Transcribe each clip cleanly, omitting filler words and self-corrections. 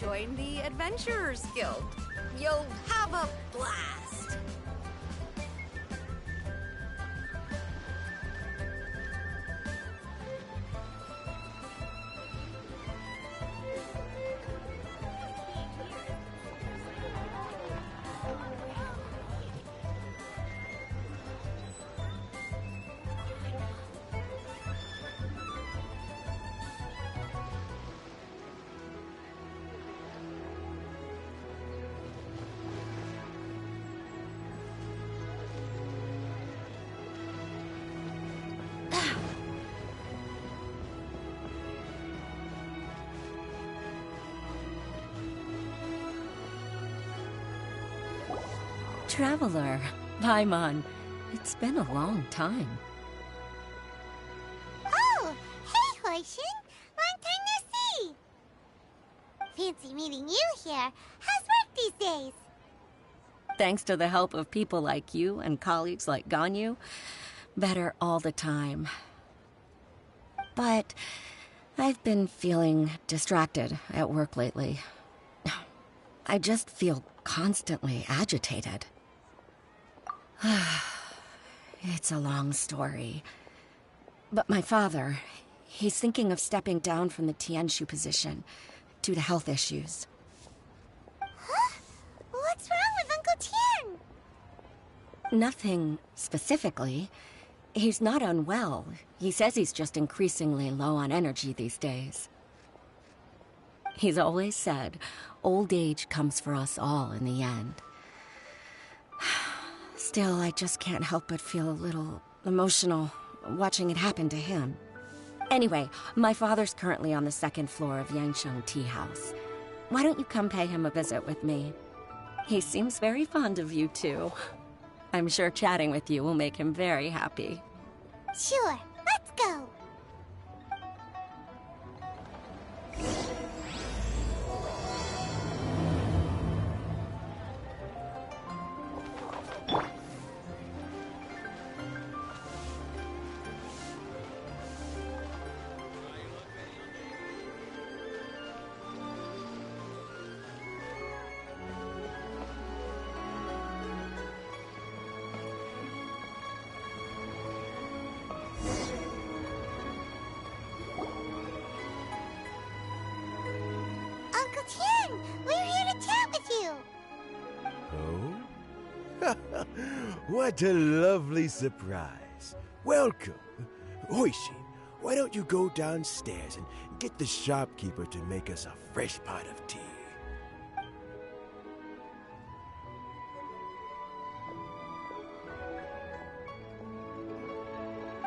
join the Adventurers Guild. You'll have a blast. Traveler, Paimon, it's been a long time. Oh, hey, Hoishin! Long time no see! Fancy meeting you here. How's work these days? Thanks to the help of people like you and colleagues like Ganyu, better all the time. But I've been feeling distracted at work lately. I just feel constantly agitated. It's a long story. But my father, he's thinking of stepping down from the Tianshu position due to health issues. Huh? What's wrong with Uncle Tian? Nothing specifically. He's not unwell. He says he's just increasingly low on energy these days. He's always said, old age comes for us all in the end. Still, I just can't help but feel a little emotional watching it happen to him. Anyway, my father's currently on the second floor of Yangsheng Tea House. Why don't you come pay him a visit with me? He seems very fond of you, too. I'm sure chatting with you will make him very happy. Sure, let's go! Uncle Tian, we're here to chat with you! Oh? What a lovely surprise. Welcome. Hoishin, why don't you go downstairs and get the shopkeeper to make us a fresh pot of tea?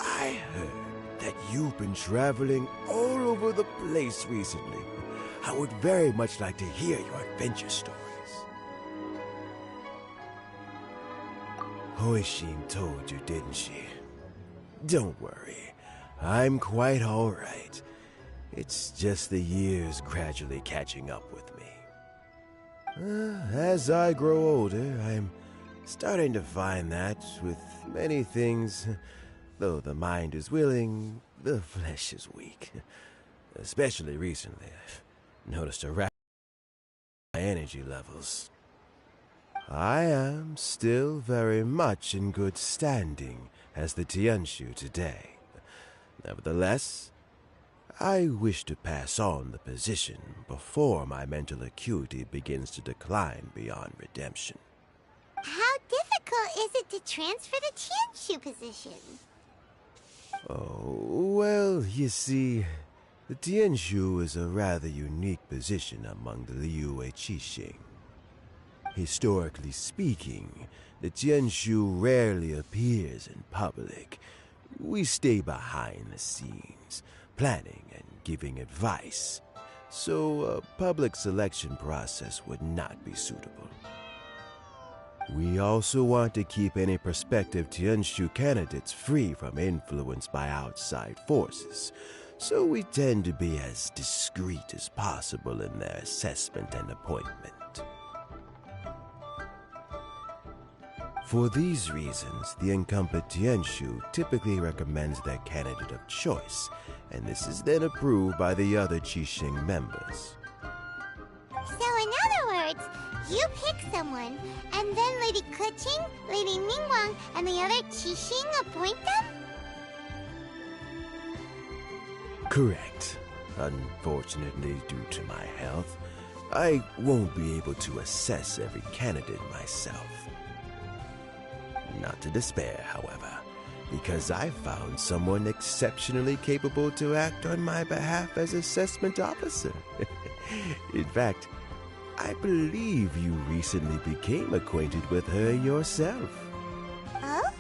I heard that you've been traveling all over the place recently. I would very much like to hear your adventure stories. Hoishin told you, didn't she? Don't worry. I'm quite all right. It's just the years gradually catching up with me. As I grow older, I'm starting to find that with many things, though the mind is willing, the flesh is weak. Especially recently, I've noticed a rise in my energy levels. I am still very much in good standing as the Tianshu today. Nevertheless, I wish to pass on the position before my mental acuity begins to decline beyond redemption. How difficult is it to transfer the Tianshu position? Oh, well, you see, the Tianshu is a rather unique position among the Liyue Qixing. Historically speaking, the Tianshu rarely appears in public. We stay behind the scenes, planning and giving advice, so a public selection process would not be suitable. We also want to keep any prospective Tianshu candidates free from influence by outside forces, so we tend to be as discreet as possible in their assessment and appointment. For these reasons, the incumbent Tianshu typically recommends their candidate of choice, and this is then approved by the other Qixing members. You pick someone, and then Lady Keqing, Lady Ningguang, and the other Qixing appoint them? Correct. Unfortunately, due to my health, I won't be able to assess every candidate myself. Not to despair, however, because I found someone exceptionally capable to act on my behalf as assessment officer. In fact, I believe you recently became acquainted with her yourself. Oh?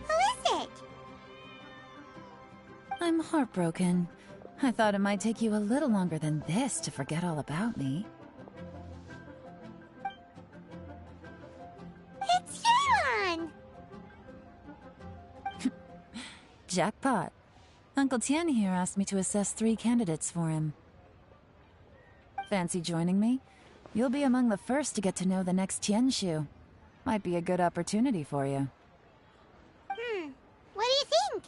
Who is it? I'm heartbroken. I thought it might take you a little longer than this to forget all about me. It's Yelan! Jackpot. Uncle Tian here asked me to assess 3 candidates for him. Fancy joining me? You'll be among the first to get to know the next Tianshu. Might be a good opportunity for you. What do you think?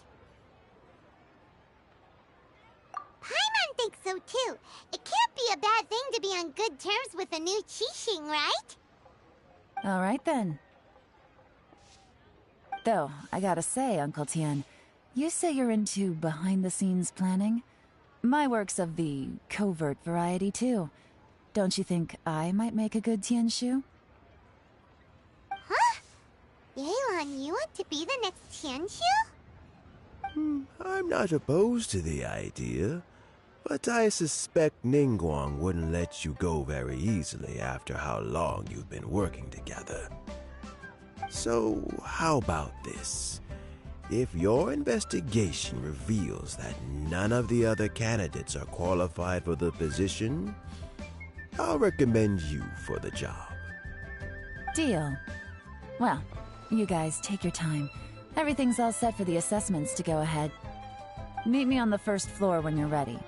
Paimon thinks so too. It can't be a bad thing to be on good terms with a new Qixing, right? Alright then. Though, I gotta say, Uncle Tian, you say you're into behind-the-scenes planning? My work's of the covert variety too. Don't you think I might make a good Tianshu? Huh? Yelan, you want to be the next Tianshu? I'm not opposed to the idea, but I suspect Ningguang wouldn't let you go very easily after how long you've been working together. So, how about this? If your investigation reveals that none of the other candidates are qualified for the position, I'll recommend you for the job. Deal. Well, you guys take your time. Everything's all set for the assessments to go ahead. Meet me on the first floor when you're ready.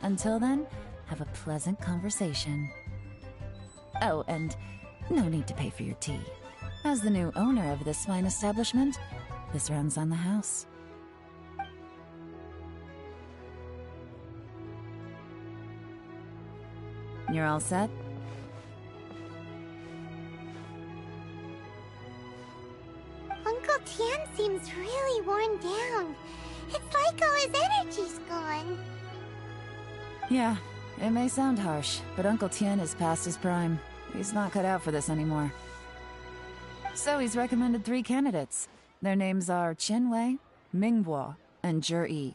Until then, have a pleasant conversation. Oh, and no need to pay for your tea. As the new owner of this fine establishment, this runs on the house. You're all set? Uncle Tian seems really worn down. It's like all his energy's gone. Yeah, it may sound harsh, but Uncle Tian is past his prime. He's not cut out for this anymore. So he's recommended 3 candidates. Their names are Qinwei, Mingbo, and Zhi.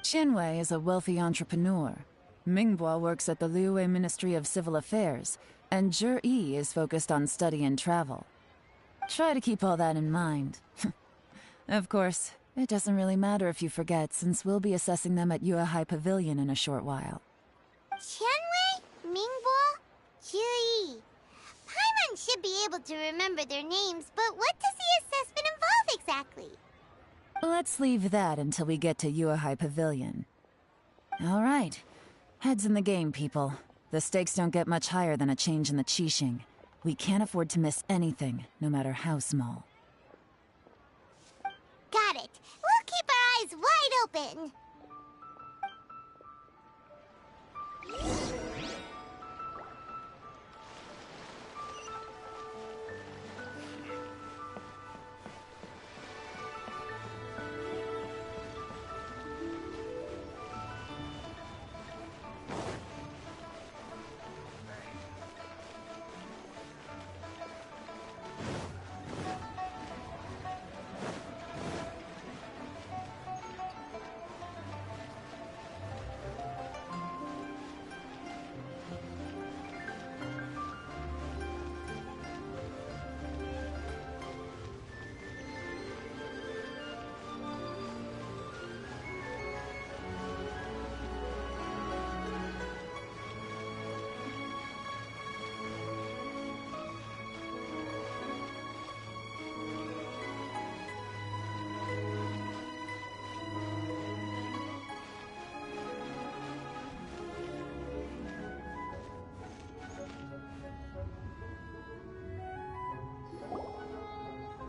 Qinwei is a wealthy entrepreneur. Mingbo works at the Liyue Ministry of Civil Affairs, and Zhi is focused on study and travel. Try to keep all that in mind. Of course, it doesn't really matter if you forget, since we'll be assessing them at Yuehai Pavilion in a short while. Qianwei, Mingbo, Zhi. Paimon should be able to remember their names, but what does the assessment involve exactly? Let's leave that until we get to Yuehai Pavilion. All right. Heads in the game, people. The stakes don't get much higher than a change in the Qixing. We can't afford to miss anything, no matter how small. Got it. We'll keep our eyes wide open.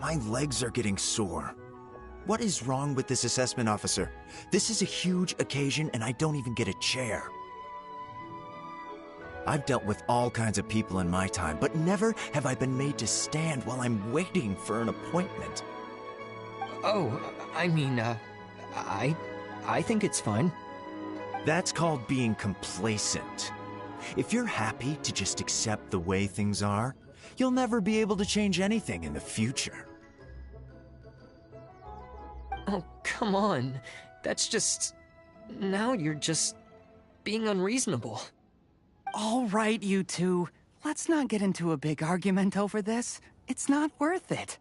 My legs are getting sore. What is wrong with this assessment officer? This is a huge occasion and I don't even get a chair. I've dealt with all kinds of people in my time, but never have I been made to stand while I'm waiting for an appointment. Oh, I mean, I think it's fine. That's called being complacent. If you're happy to just accept the way things are, you'll never be able to change anything in the future. Oh, come on. That's just... Now you're just... being unreasonable. All right, you two. Let's not get into a big argument over this. It's not worth it.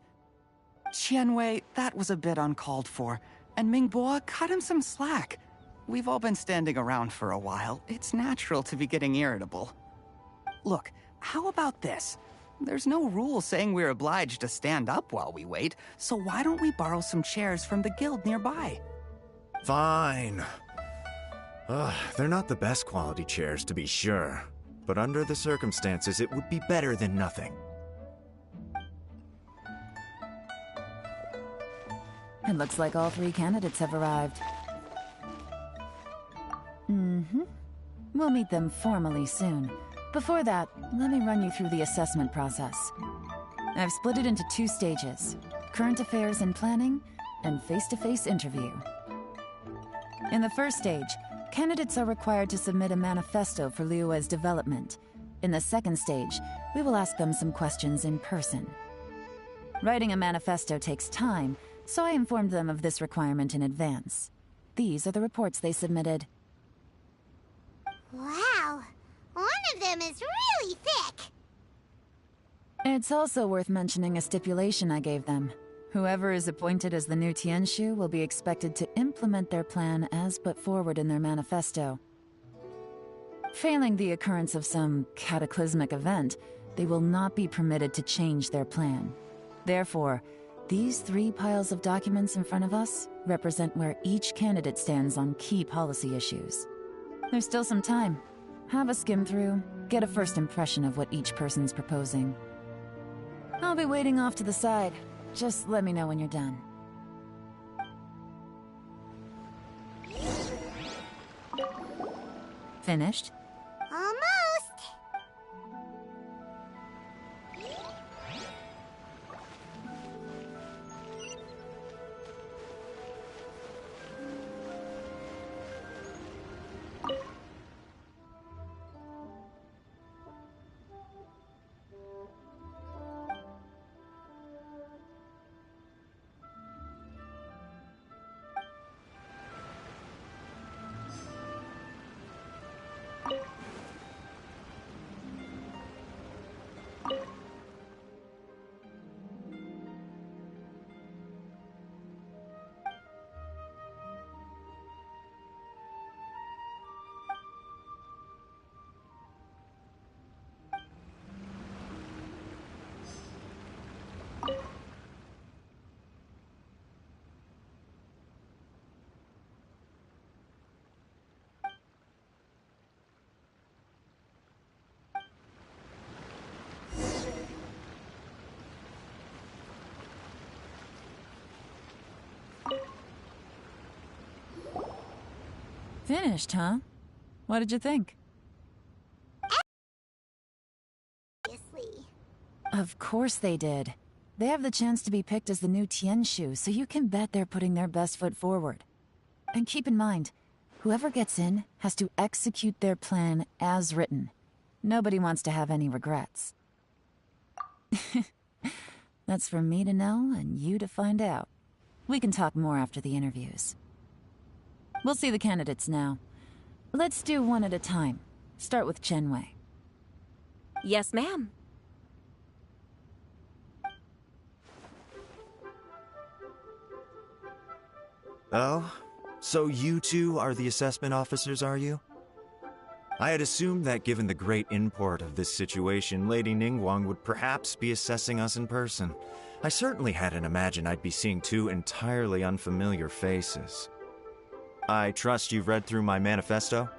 Qianwei, that was a bit uncalled for, and Mingbo, cut him some slack. We've all been standing around for a while. It's natural to be getting irritable. Look, how about this? There's no rule saying we're obliged to stand up while we wait, so why don't we borrow some chairs from the guild nearby? Fine. They're not the best quality chairs, to be sure. But under the circumstances, it would be better than nothing. It looks like all 3 candidates have arrived. We'll meet them formally soon. Before that, let me run you through the assessment process. I've split it into 2 stages: current affairs and planning, and face-to-face interview. In the first stage, candidates are required to submit a manifesto for Liyue's development. In the second stage, we will ask them some questions in person. Writing a manifesto takes time, so I informed them of this requirement in advance. These are the reports they submitted. Wow, one of them is really thick. It's also worth mentioning a stipulation I gave them. Whoever is appointed as the new Tianshu will be expected to implement their plan as put forward in their manifesto. Failing the occurrence of some cataclysmic event, they will not be permitted to change their plan. Therefore, these 3 piles of documents in front of us represent where each candidate stands on key policy issues. There's still some time. Have a skim through, get a first impression of what each person's proposing. I'll be waiting off to the side. Just let me know when you're done. Finished? Almost. Finished, huh? What did you think? Obviously. Of course they did. They have the chance to be picked as the new Tianshu, so you can bet they're putting their best foot forward. And keep in mind, whoever gets in has to execute their plan as written. Nobody wants to have any regrets. That's for me to know and you to find out. We can talk more after the interviews. We'll see the candidates now. Let's do one at a time. Start with Qianwei. Yes, ma'am. Oh? So you 2 are the assessment officers, are you? I had assumed that given the great import of this situation, Lady Ningguang would perhaps be assessing us in person. I certainly hadn't imagined I'd be seeing 2 entirely unfamiliar faces. I trust you've read through my manifesto?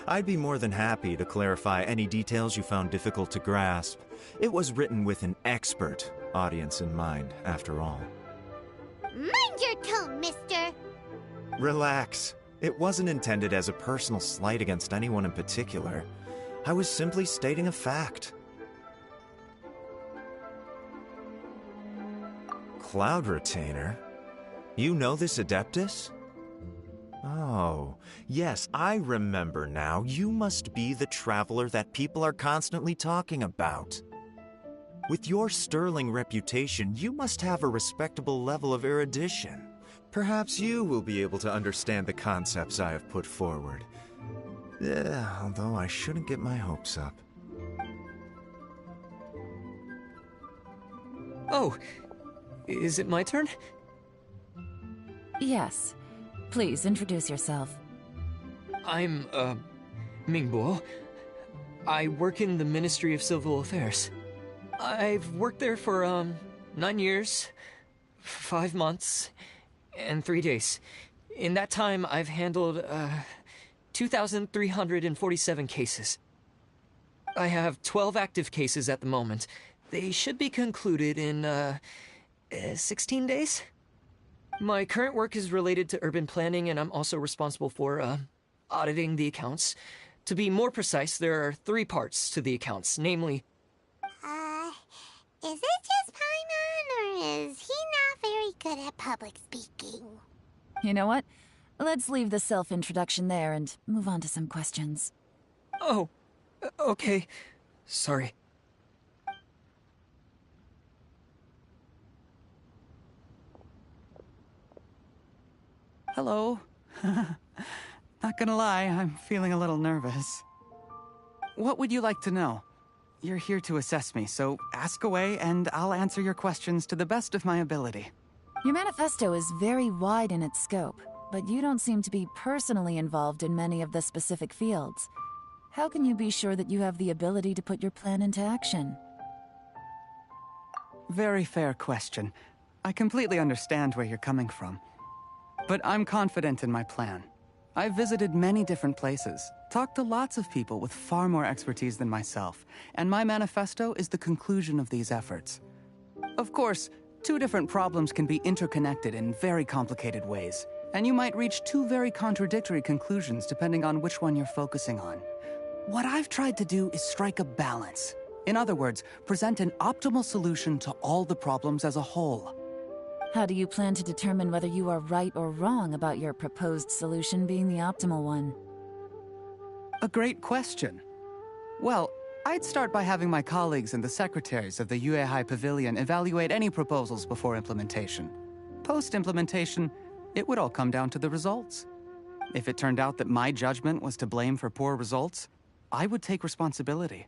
I'd be more than happy to clarify any details you found difficult to grasp. It was written with an expert audience in mind, after all. Mind your tone, mister. Relax. It wasn't intended as a personal slight against anyone in particular. I was simply stating a fact. Cloud Retainer? You know this Adeptus? Oh, yes, I remember now. You must be the traveler that people are constantly talking about. With your sterling reputation, you must have a respectable level of erudition. Perhaps you will be able to understand the concepts I have put forward. Although I shouldn't get my hopes up. Oh, is it my turn? Yes. Please introduce yourself. I'm, Mingbo. I work in the Ministry of Civil Affairs. I've worked there for, 9 years, 5 months, and 3 days. In that time, I've handled, 2,347 cases. I have 12 active cases at the moment. They should be concluded in, 16 days? My current work is related to urban planning, and I'm also responsible for, auditing the accounts. To be more precise, there are 3 parts to the accounts, namely... Is it just Paimon, or is he not very good at public speaking? You know what? Let's leave the self-introduction there and move on to some questions. Oh, okay. Sorry. Hello. Not gonna lie, I'm feeling a little nervous. What would you like to know? You're here to assess me, so ask away and I'll answer your questions to the best of my ability. Your manifesto is very wide in its scope, but you don't seem to be personally involved in many of the specific fields. How can you be sure that you have the ability to put your plan into action? Very fair question. I completely understand where you're coming from. But I'm confident in my plan. I've visited many different places, talked to lots of people with far more expertise than myself, and my manifesto is the conclusion of these efforts. Of course, 2 different problems can be interconnected in very complicated ways, and you might reach 2 very contradictory conclusions depending on which one you're focusing on. What I've tried to do is strike a balance. In other words, present an optimal solution to all the problems as a whole. How do you plan to determine whether you are right or wrong about your proposed solution being the optimal one? A great question. Well, I'd start by having my colleagues and the secretaries of the Yuehai Pavilion evaluate any proposals before implementation. Post-implementation, it would all come down to the results. If it turned out that my judgment was to blame for poor results, I would take responsibility.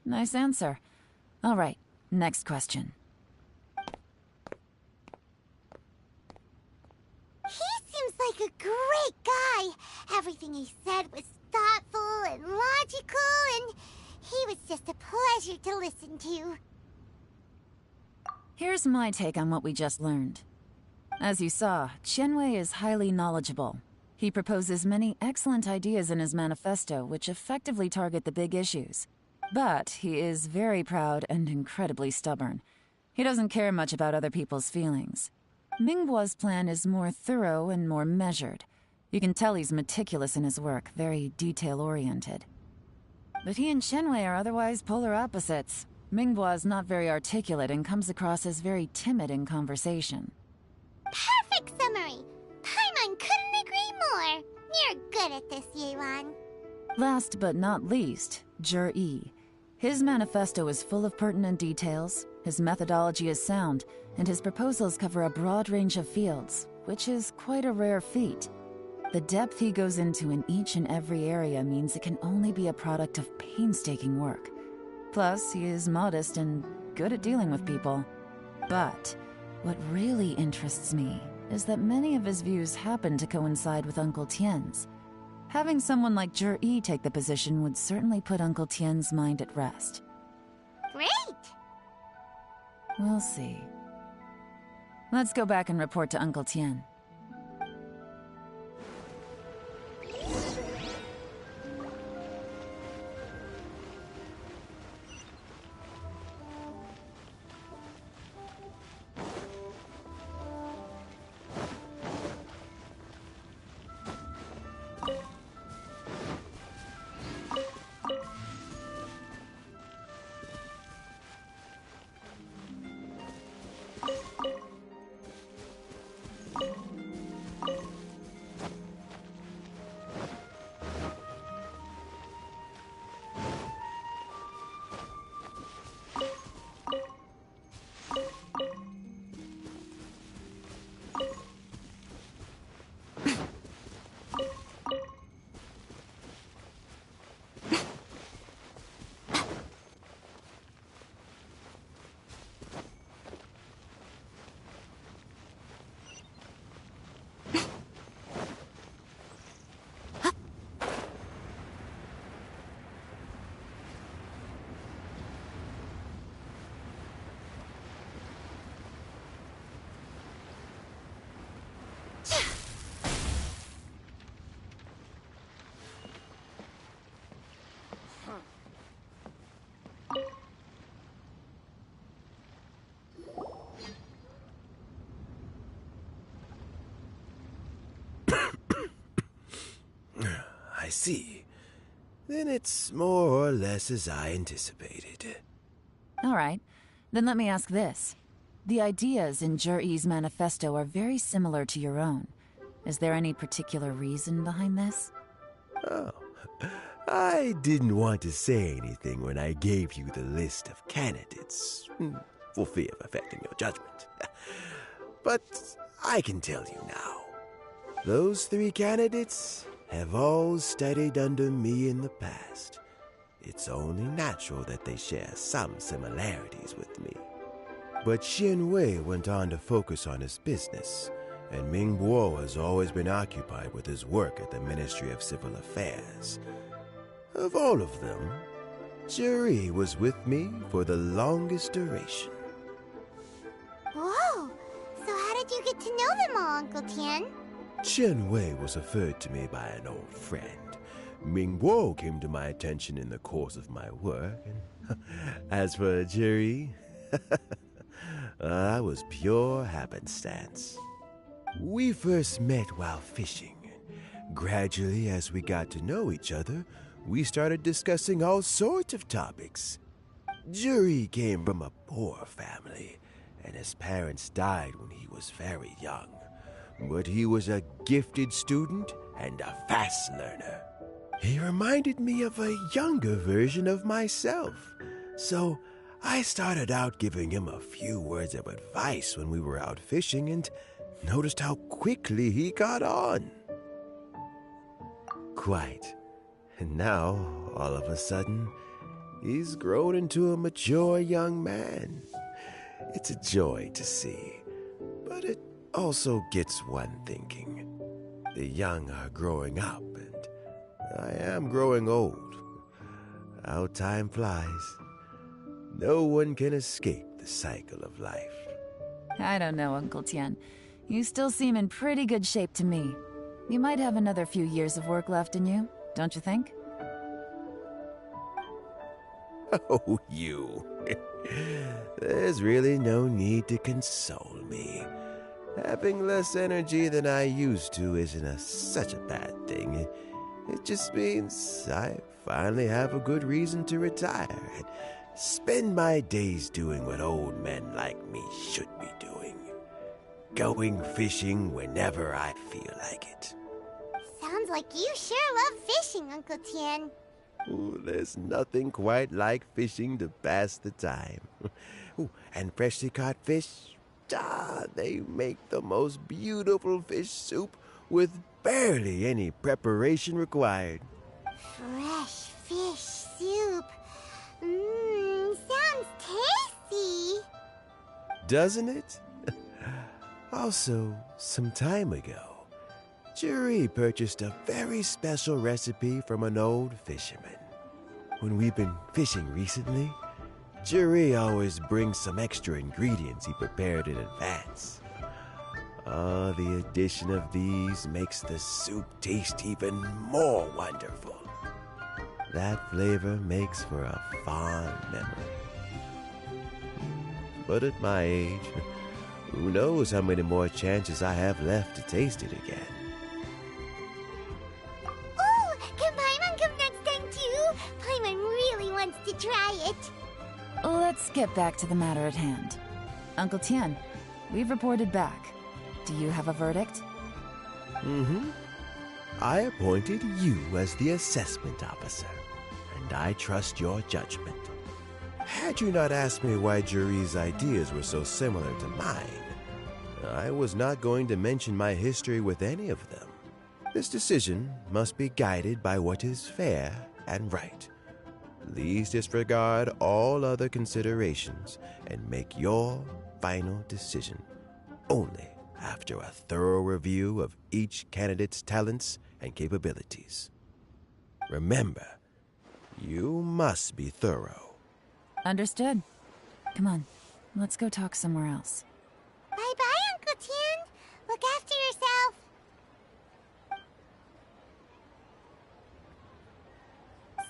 Nice answer. All right, next question. He seems like a great guy. Everything he said was thoughtful and logical, and he was just a pleasure to listen to. Here's my take on what we just learned. As you saw, Qianwei is highly knowledgeable. He proposes many excellent ideas in his manifesto which effectively target the big issues. But he is very proud and incredibly stubborn. He doesn't care much about other people's feelings. Mingbo's plan is more thorough and more measured. You can tell he's meticulous in his work, very detail-oriented. But he and Qianwei are otherwise polar opposites. Mingbo is not very articulate and comes across as very timid in conversation. Perfect summary! Paimon couldn't agree more. You're good at this, Yelan. Last but not least, Jur-E. His manifesto is full of pertinent details, his methodology is sound, and his proposals cover a broad range of fields, which is quite a rare feat. The depth he goes into in each and every area means it can only be a product of painstaking work. Plus, he is modest and good at dealing with people. But what really interests me is that many of his views happen to coincide with Uncle Tien's. Having someone like Jur-E take the position would certainly put Uncle Tien's mind at rest. Great! We'll see. Let's go back and report to Uncle Tien. see, then it's more or less as I anticipated. All right. Then let me ask this. The ideas in Jur-E's manifesto are very similar to your own. Is there any particular reason behind this? Oh, I didn't want to say anything when I gave you the list of candidates, for fear of affecting your judgment. But I can tell you now. Those 3 candidates have all studied under me in the past. It's only natural that they share some similarities with me. But Xian Wei went on to focus on his business, and Ming Guo has always been occupied with his work at the Ministry of Civil Affairs. Of all of them, Juri was with me for the longest duration. Whoa! So how did you get to know them all, Uncle Tian? Chen Wei was referred to me by an old friend. Ming Guo came to my attention in the course of my work, and as for Juri, I was pure happenstance. We first met while fishing. Gradually, as we got to know each other, we started discussing all sorts of topics. Juri came from a poor family, and his parents died when he was very young. But he was a gifted student and a fast learner. He reminded me of a younger version of myself, so I started out giving him a few words of advice when we were out fishing and noticed how quickly he got on. Quite. And now, all of a sudden, he's grown into a mature young man. It's a joy to see, but it also gets one thinking. The young are growing up, and I am growing old. How time flies. No one can escape the cycle of life. I don't know, Uncle Tian. You still seem in pretty good shape to me. You might have another few years of work left in you, don't you think? Oh, you. There's really no need to console me. Having less energy than I used to isn't such a bad thing. It just means I finally have a good reason to retire and spend my days doing what old men like me should be doing. Going fishing whenever I feel like it. Sounds like you sure love fishing, Uncle Tian. Ooh, there's nothing quite like fishing to pass the time. Ooh, and freshly caught fish, they make the most beautiful fish soup with barely any preparation required. Fresh fish soup. Sounds tasty. Doesn't it? Also, some time ago, Juri purchased a very special recipe from an old fisherman. When we've been fishing recently, Juri always brings some extra ingredients he prepared in advance. The addition of these makes the soup taste even more wonderful. That flavor makes for a fond memory. But at my age, who knows how many more chances I have left to taste it again. Oh, can Paimon come next time too? Paimon really wants to try it. Let's get back to the matter at hand. Uncle Tian, we've reported back. Do you have a verdict? I appointed you as the assessment officer, and I trust your judgment. Had you not asked me why Juri's ideas were so similar to mine, I was not going to mention my history with any of them. This decision must be guided by what is fair and right. Please disregard all other considerations and make your final decision only after a thorough review of each candidate's talents and capabilities. Remember, you must be thorough. Understood. Come on, let's go talk somewhere else. Bye-bye, Uncle Tian. Look after yourself.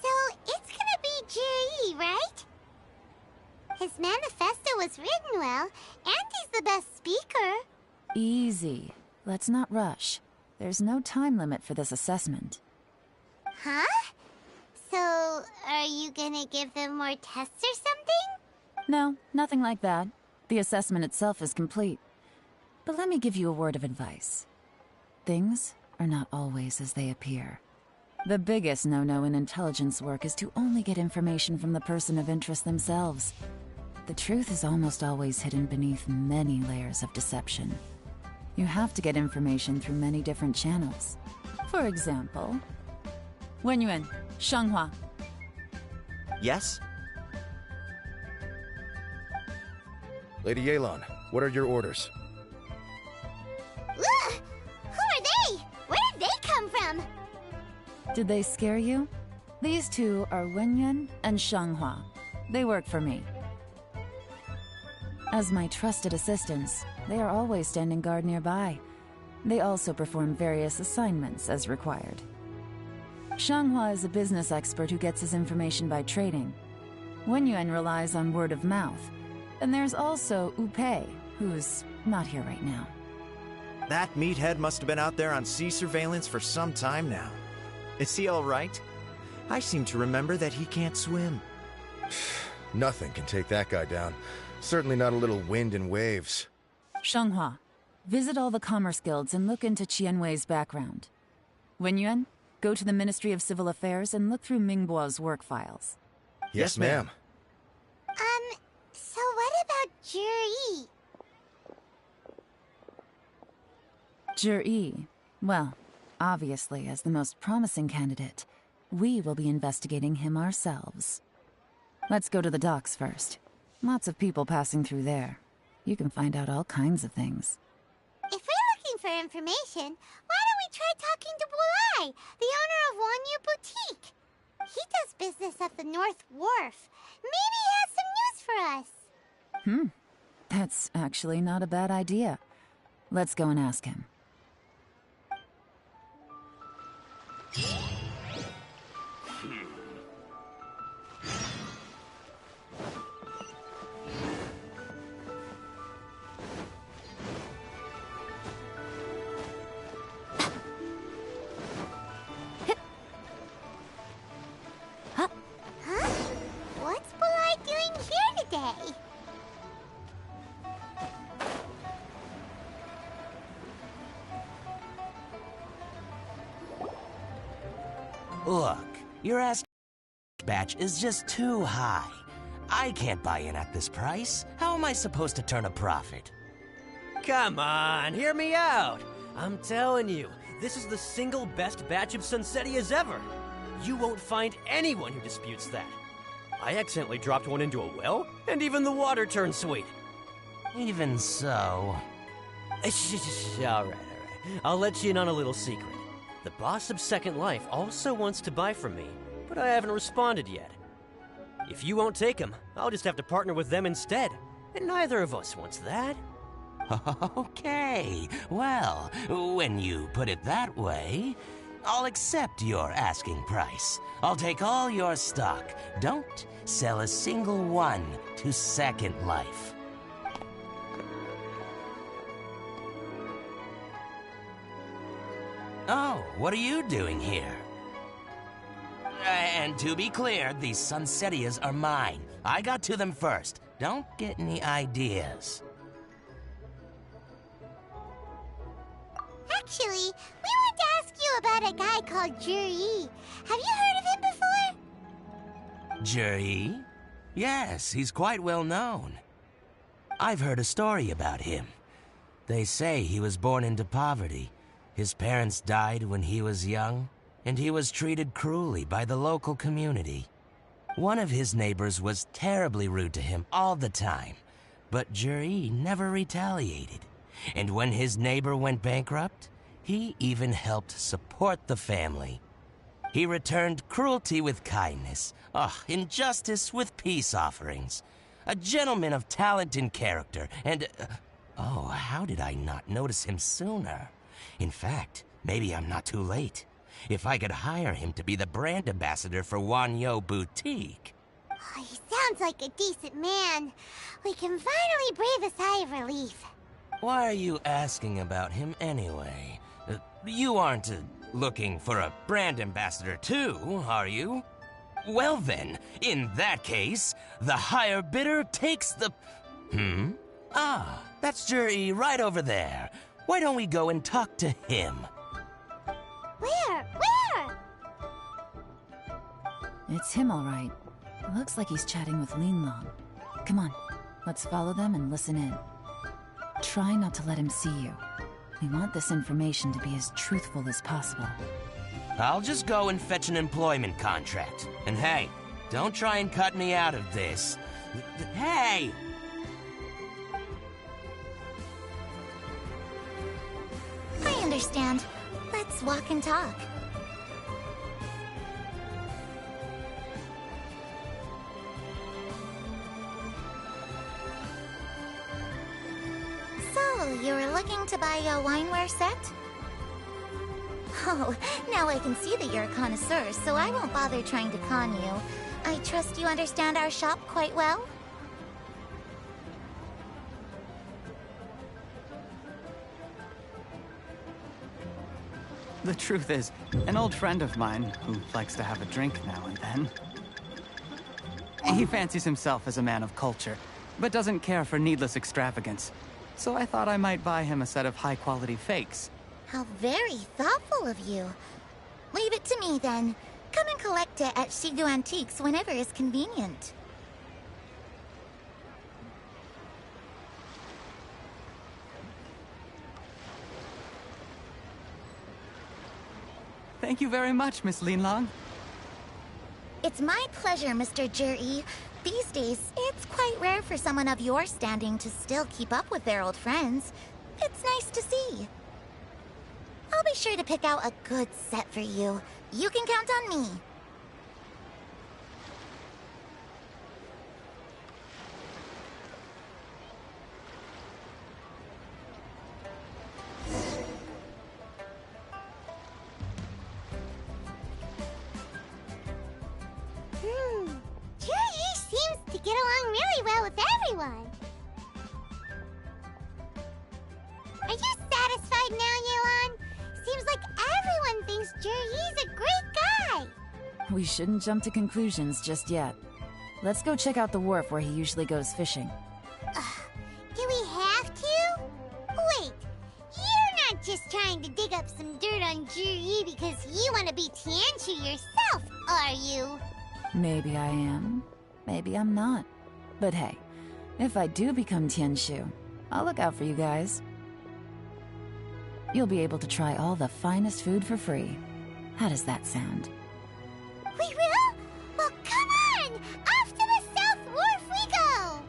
So, it's gonna be Juri, right? His manifesto was written well, and he's the best speaker. Easy. Let's not rush. There's no time limit for this assessment. Huh? So, are you gonna give them more tests or something? No, nothing like that. The assessment itself is complete. But let me give you a word of advice. Things are not always as they appear. The biggest no-no in intelligence work is to only get information from the person of interest themselves. The truth is almost always hidden beneath many layers of deception. You have to get information through many different channels. For example, Wenyuan, Shanghua. Yes? Lady Yelan, what are your orders? Ugh! Who are they? Where did they come from? Did they scare you? These two are Wenyuan and Shanghua. They work for me. As my trusted assistants, they are always standing guard nearby. They also perform various assignments as required. Shanghua is a business expert who gets his information by trading. Wenyuan relies on word of mouth. And there's also Upei, who's not here right now. That meathead must have been out there on sea surveillance for some time now. Is he all right? I seem to remember that he can't swim. Nothing can take that guy down. Certainly not a little wind and waves. Shanghua, visit all the commerce guilds and look into Qianwei's background. Wenyuan, go to the Ministry of Civil Affairs and look through Mingbo's work files. Yes, ma'am. So what about Juri? Juri, well, obviously as the most promising candidate, we will be investigating him ourselves. Let's go to the docks first. Lots of people passing through there. You can find out all kinds of things. If we're looking for information, why don't we try talking to Bulai, the owner of Wanyu Boutique? He does business at the North Wharf. Maybe he has some news for us. That's actually not a bad idea. Let's go and ask him. Huh? What's Bulai doing here today? Look, your ass batch is just too high. I can't buy in at this price. How am I supposed to turn a profit? Come on, hear me out. I'm telling you, this is the single best batch of Sunsetias ever. You won't find anyone who disputes that. I accidentally dropped one into a well, and even the water turned sweet. Even so... All right. I'll let you in on a little secret. The boss of Second Life also wants to buy from me, but I haven't responded yet. If you won't take him, I'll just have to partner with them instead, and neither of us wants that. Okay, well, when you put it that way, I'll accept your asking price. I'll take all your stock. Don't sell a single one to Second Life. Oh, what are you doing here? And to be clear, these Sunsetias are mine. I got to them first. Don't get any ideas. Actually, we want to ask you about a guy called Juri. Have you heard of him before? Juri? Yes, he's quite well known. I've heard a story about him. They say he was born into poverty. His parents died when he was young, and he was treated cruelly by the local community. One of his neighbors was terribly rude to him all the time, but Juri never retaliated. And when his neighbor went bankrupt, he even helped support the family. He returned cruelty with kindness, injustice with peace offerings. A gentleman of talent and character, and... how did I not notice him sooner? In fact, maybe I'm not too late. If I could hire him to be the brand ambassador for Wanyu Boutique. Oh, he sounds like a decent man. We can finally breathe a sigh of relief. Why are you asking about him anyway? You aren't looking for a brand ambassador too, are you? Well then, in that case, the higher bidder takes the... Ah, that's Juri right over there. Why don't we go and talk to him? Where? Where? It's him, all right. It looks like he's chatting with Yelan. Come on, let's follow them and listen in. Try not to let him see you. We want this information to be as truthful as possible. I'll just go and fetch an employment contract. And hey, don't try and cut me out of this. Hey! I understand. Let's walk and talk. So, you were looking to buy a wineware set? Oh, now I can see that you're a connoisseur, so I won't bother trying to con you. I trust you understand our shop quite well? The truth is, an old friend of mine, who likes to have a drink now and then, he fancies himself as a man of culture, but doesn't care for needless extravagance. So I thought I might buy him a set of high-quality fakes. How very thoughtful of you. Leave it to me, then. Come and collect it at Shigu Antiques whenever is convenient. Thank you very much, Miss Yelan. It's my pleasure, Mr. Juri. These days, it's quite rare for someone of your standing to still keep up with their old friends. It's nice to see. I'll be sure to pick out a good set for you. You can count on me. Juri seems to get along really well with everyone. Are you satisfied now, Yelan? Seems like everyone thinks Juri's a great guy. We shouldn't jump to conclusions just yet. Let's go check out the wharf where he usually goes fishing. Do we have to? Wait, you're not just trying to dig up some dirt on Juri because you want to be Tianshu yourself, are you? Maybe I am. Maybe I'm not. But hey, if I do become Tianshu, I'll look out for you guys. You'll be able to try all the finest food for free. How does that sound? We will? Well, come on! Off to the South Wharf we go!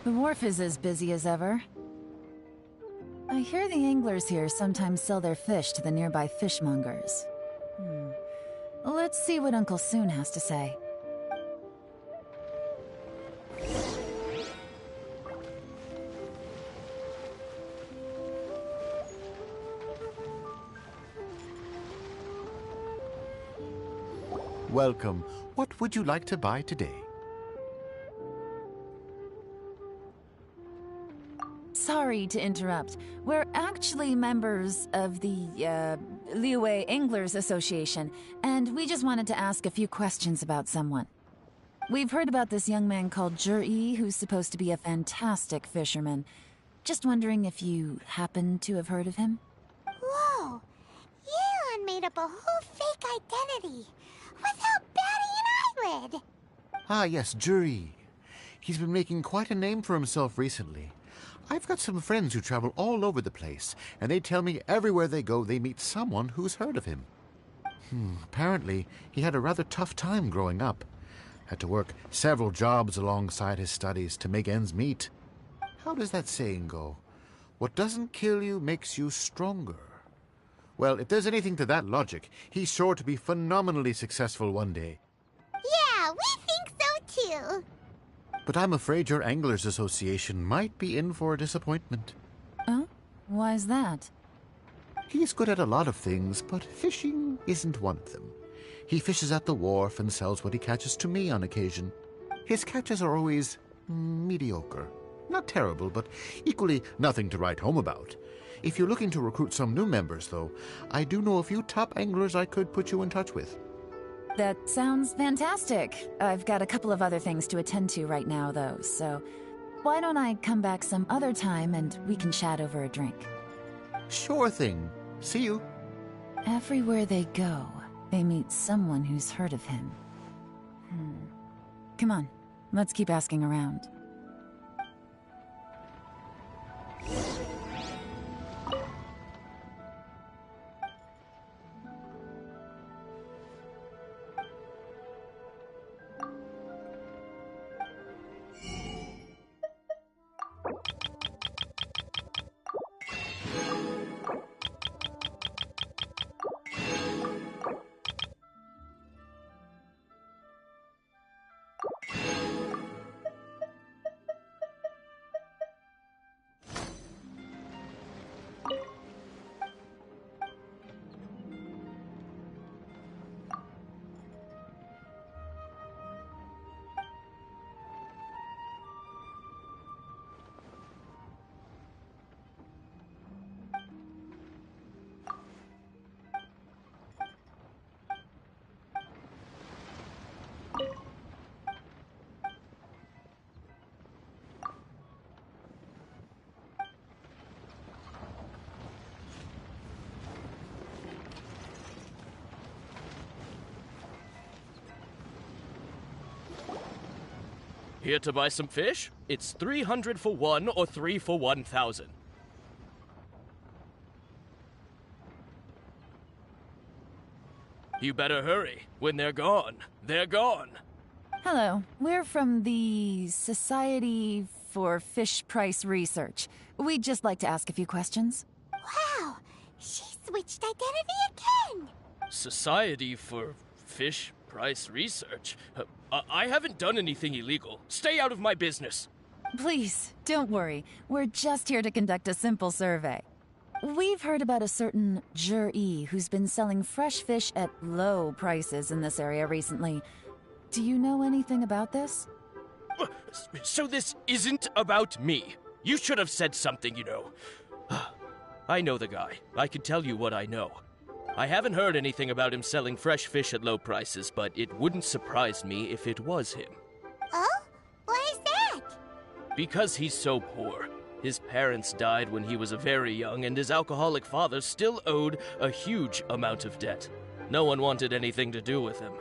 The wharf is as busy as ever. I hear the anglers here sometimes sell their fish to the nearby fishmongers. Let's see what Uncle Soon has to say. Welcome. What would you like to buy today? Sorry to interrupt. We're actually members of the, Liyue Anglers Association, and we just wanted to ask a few questions about someone. We've heard about this young man called Zhi, who's supposed to be a fantastic fisherman. Just wondering if you happen to have heard of him? Whoa! Yelan made up a whole fake identity without batting an eyelid! Ah, yes, Zhi. He's been making quite a name for himself recently. I've got some friends who travel all over the place, and they tell me everywhere they go they meet someone who's heard of him. Apparently, he had a rather tough time growing up. Had to work several jobs alongside his studies to make ends meet. How does that saying go? What doesn't kill you makes you stronger. Well, if there's anything to that logic, he's sure to be phenomenally successful one day. Yeah, we think so too. But I'm afraid your Anglers Association might be in for a disappointment. Oh? Why's that? He's good at a lot of things, but fishing isn't one of them. He fishes at the wharf and sells what he catches to me on occasion. His catches are always mediocre. Not terrible, but equally nothing to write home about. If you're looking to recruit some new members, though, I do know a few top anglers I could put you in touch with. That sounds fantastic. I've got a couple of other things to attend to right now, though, so why don't I come back some other time and we can chat over a drink? Sure thing. See you. Everywhere they go, they meet someone who's heard of him. Come on, let's keep asking around. Here to buy some fish? It's 300 for one or 3 for 1,000. You better hurry. When they're gone, they're gone. Hello, we're from the Society for Fish Price Research. We'd just like to ask a few questions. Wow, she switched identity again! Society for Fish Price Research? I haven't done anything illegal. Stay out of my business. Please, don't worry. We're just here to conduct a simple survey. We've heard about a certain Zhi who's been selling fresh fish at low prices in this area recently. Do you know anything about this? So this isn't about me. You should have said something, you know. I know the guy. I can tell you what I know. I haven't heard anything about him selling fresh fish at low prices, but it wouldn't surprise me if it was him. Oh? Why is that? Because he's so poor. His parents died when he was very young, and his alcoholic father still owed a huge amount of debt. No one wanted anything to do with him.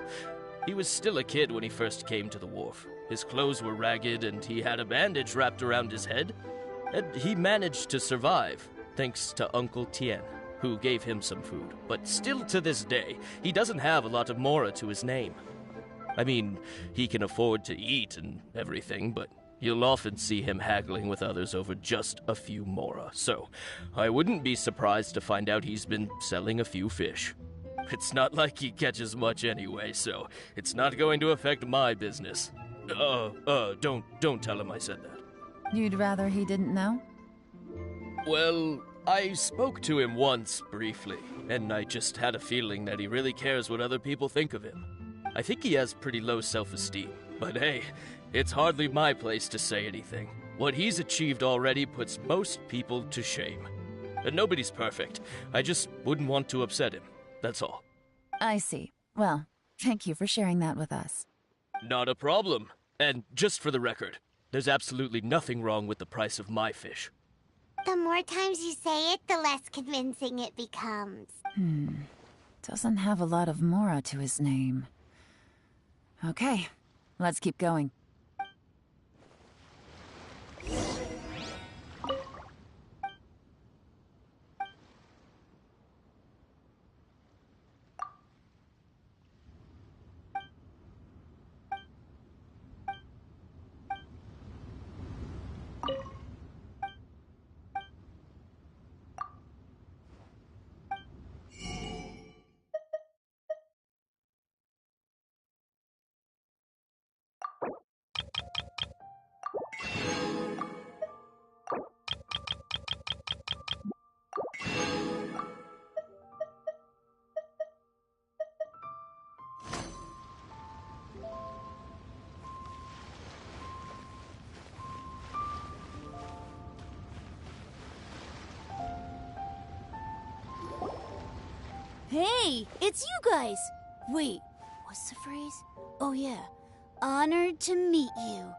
He was still a kid when he first came to the wharf. His clothes were ragged, and he had a bandage wrapped around his head. And he managed to survive, thanks to Uncle Tien, who gave him some food. But still to this day, he doesn't have a lot of mora to his name. I mean, he can afford to eat and everything, but You'll often see him haggling with others over just a few mora, so I wouldn't be surprised to find out he's been selling a few fish. It's not like he catches much anyway, so it's not going to affect my business. Don't tell him I said that. You'd rather he didn't know? Well, I spoke to him once, briefly, and I just had a feeling that he really cares what other people think of him. I think he has pretty low self-esteem, but hey, it's hardly my place to say anything. What he's achieved already puts most people to shame. And nobody's perfect. I just wouldn't want to upset him. That's all. I see. Well, thank you for sharing that with us. Not a problem. And just for the record, there's absolutely nothing wrong with the price of my fish. The more times you say it, the less convincing it becomes. Doesn't have a lot of mora to his name. Okay, let's keep going. Hey, it's you guys! Wait, what's the phrase? Oh yeah, honored to meet you.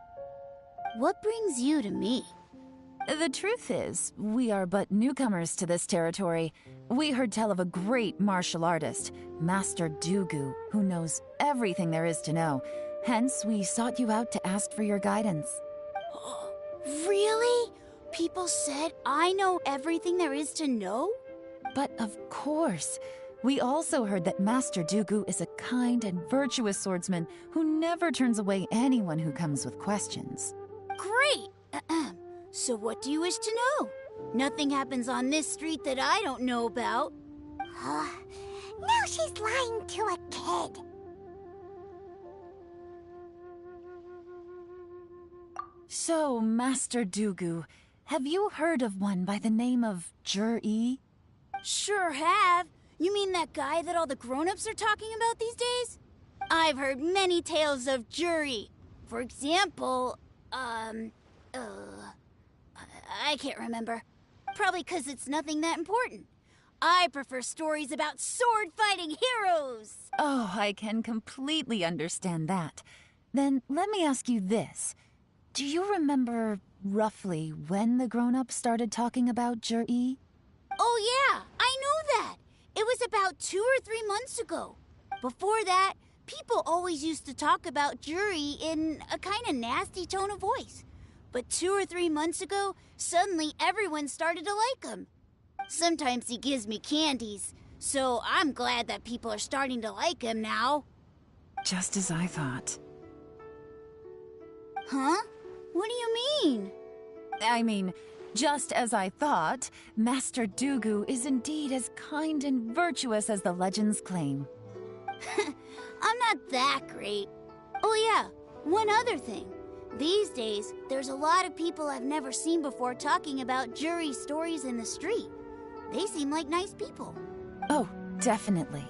What brings you to me? The truth is, we are but newcomers to this territory. We heard tell of a great martial artist, Master Dugu, who knows everything there is to know. Hence, we sought you out to ask for your guidance. Really? People said I know everything there is to know? But of course. We also heard that Master Dugu is a kind and virtuous swordsman who never turns away anyone who comes with questions. Great! So what do you wish to know? Nothing happens on this street that I don't know about. Now she's lying to a kid. So, Master Dugu, have you heard of one by the name of Jur-E? Sure have. You mean that guy that all the grown-ups are talking about these days? I've heard many tales of Juri. For example, I can't remember. Probably 'cause it's nothing that important. I prefer stories about sword-fighting heroes. Oh, I can completely understand that. Then let me ask you this. Do you remember roughly when the grown-ups started talking about Jur-E? Oh yeah, I know that. It was about 2 or 3 months ago. Before that, people always used to talk about Juri in a kind of nasty tone of voice. But 2 or 3 months ago, suddenly everyone started to like him. Sometimes he gives me candies, so I'm glad that people are starting to like him now. Just as I thought. Huh? What do you mean? I mean, just as I thought, Master Dugu is indeed as kind and virtuous as the legends claim. I'm not that great. Oh yeah, one other thing. These days, there's a lot of people I've never seen before talking about Juri stories in the street. They seem like nice people. Oh, definitely.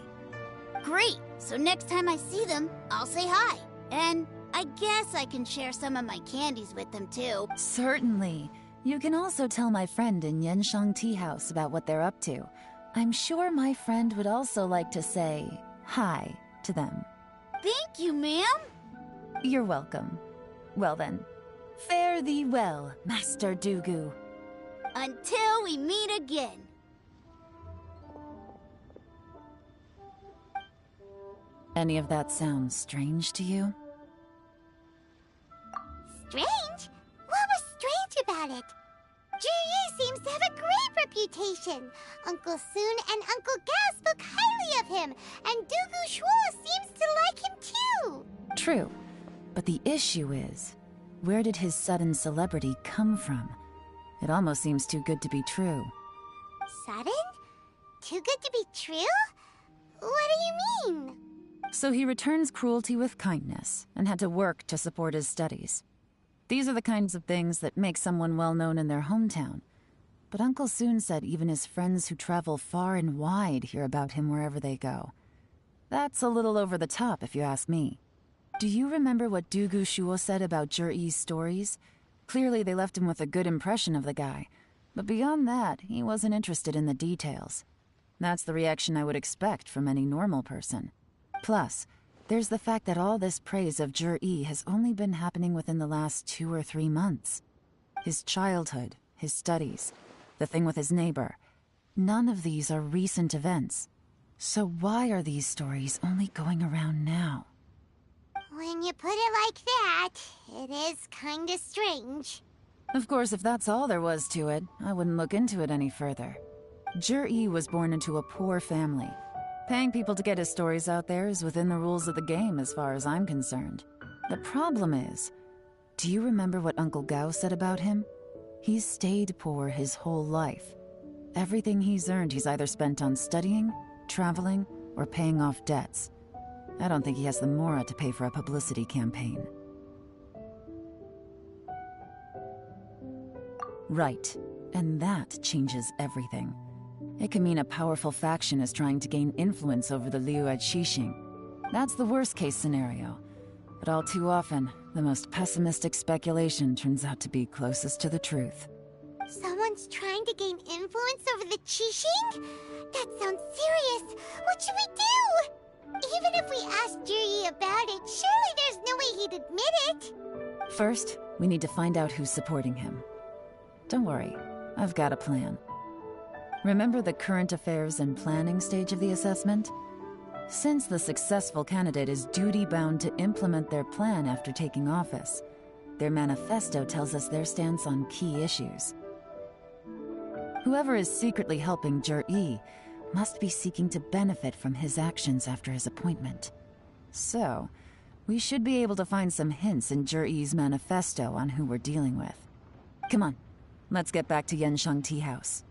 Great! So next time I see them, I'll say hi. And I guess I can share some of my candies with them too. Certainly. You can also tell my friend in Yenshang Tea House about what they're up to. I'm sure my friend would also like to say hi to them. Thank you, ma'am. You're welcome. Well then, fare thee well, Master Dugu. Until we meet again. Any of that sound strange to you? Strange? What was strange about it? Juri seems to have a great reputation. Uncle Soon and Uncle Gao spoke highly of him, and Dugu Shuo seems to like him too. True, but the issue is, Where did his sudden celebrity come from? It almost seems too good to be true. Sudden? Too good to be true? What do you mean? So he returns cruelty with kindness and had to work to support his studies. These are the kinds of things that make someone well known in their hometown. But Uncle Soon said even his friends who travel far and wide hear about him wherever they go. That's a little over the top, if you ask me. Do you remember what Dugu Shuo said about Jur-E's stories? Clearly they left him with a good impression of the guy. But beyond that, he wasn't interested in the details. That's the reaction I would expect from any normal person. Plus, there's the fact that all this praise of Jur-E has only been happening within the last 2 or 3 months. His childhood, his studies, the thing with his neighbor. None of these are recent events. So why are these stories only going around now? When you put it like that, it is kinda strange. Of course, if that's all there was to it, I wouldn't look into it any further. Jur-E was born into a poor family. Paying people to get his stories out there is within the rules of the game as far as I'm concerned. The problem is, do you remember what Uncle Gao said about him? He's stayed poor his whole life. Everything he's earned he's either spent on studying, traveling, or paying off debts. I don't think he has the mora to pay for a publicity campaign. Right, and that changes everything. It can mean a powerful faction is trying to gain influence over the Liu at Xixing. That's the worst-case scenario. But all too often, the most pessimistic speculation turns out to be closest to the truth. Someone's trying to gain influence over the Qixing? That sounds serious. What should we do? Even if we asked Juri about it, surely there's no way he'd admit it. First, we need to find out who's supporting him. Don't worry, I've got a plan. Remember the current affairs and planning stage of the assessment? Since the successful candidate is duty-bound to implement their plan after taking office, their manifesto tells us their stance on key issues. Whoever is secretly helping Jur-E must be seeking to benefit from his actions after his appointment. So, we should be able to find some hints in Jur-E's manifesto on who we're dealing with. Come on, let's get back to Yenshang Tea House.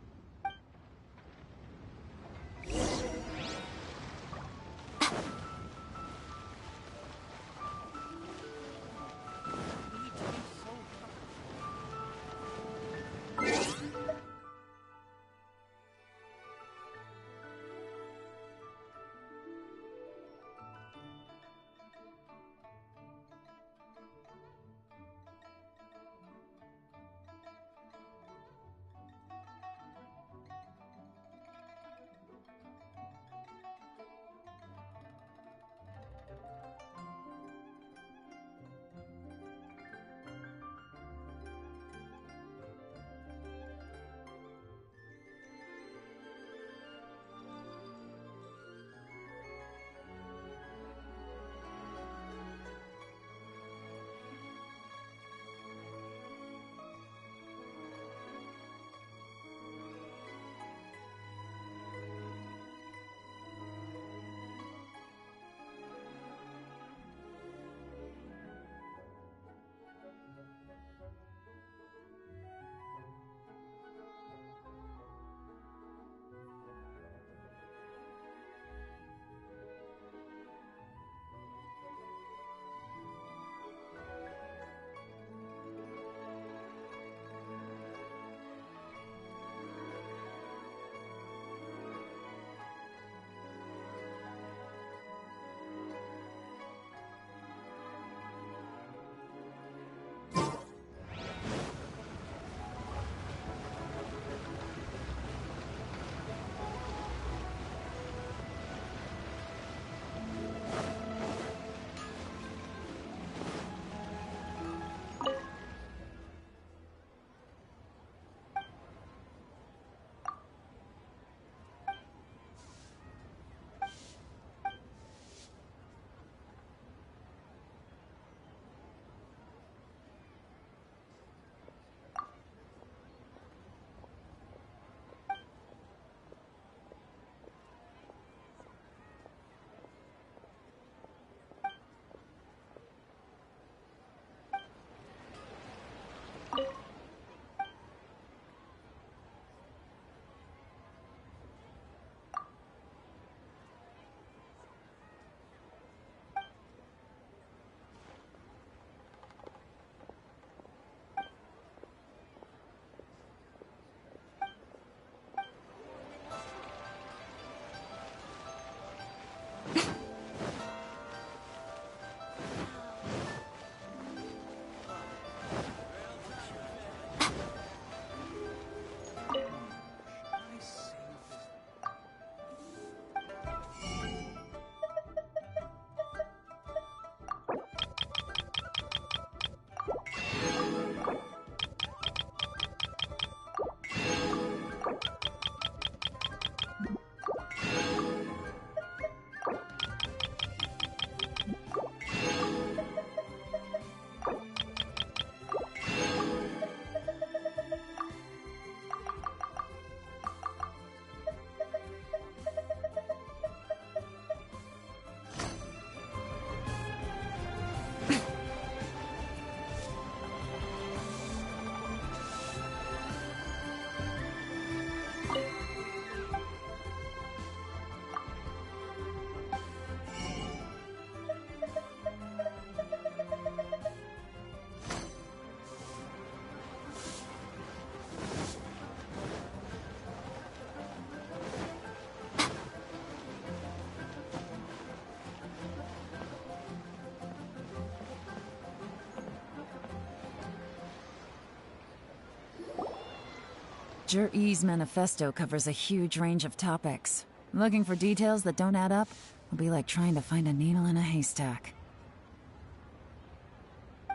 Jur-E's manifesto covers a huge range of topics. Looking for details that don't add up will be like trying to find a needle in a haystack.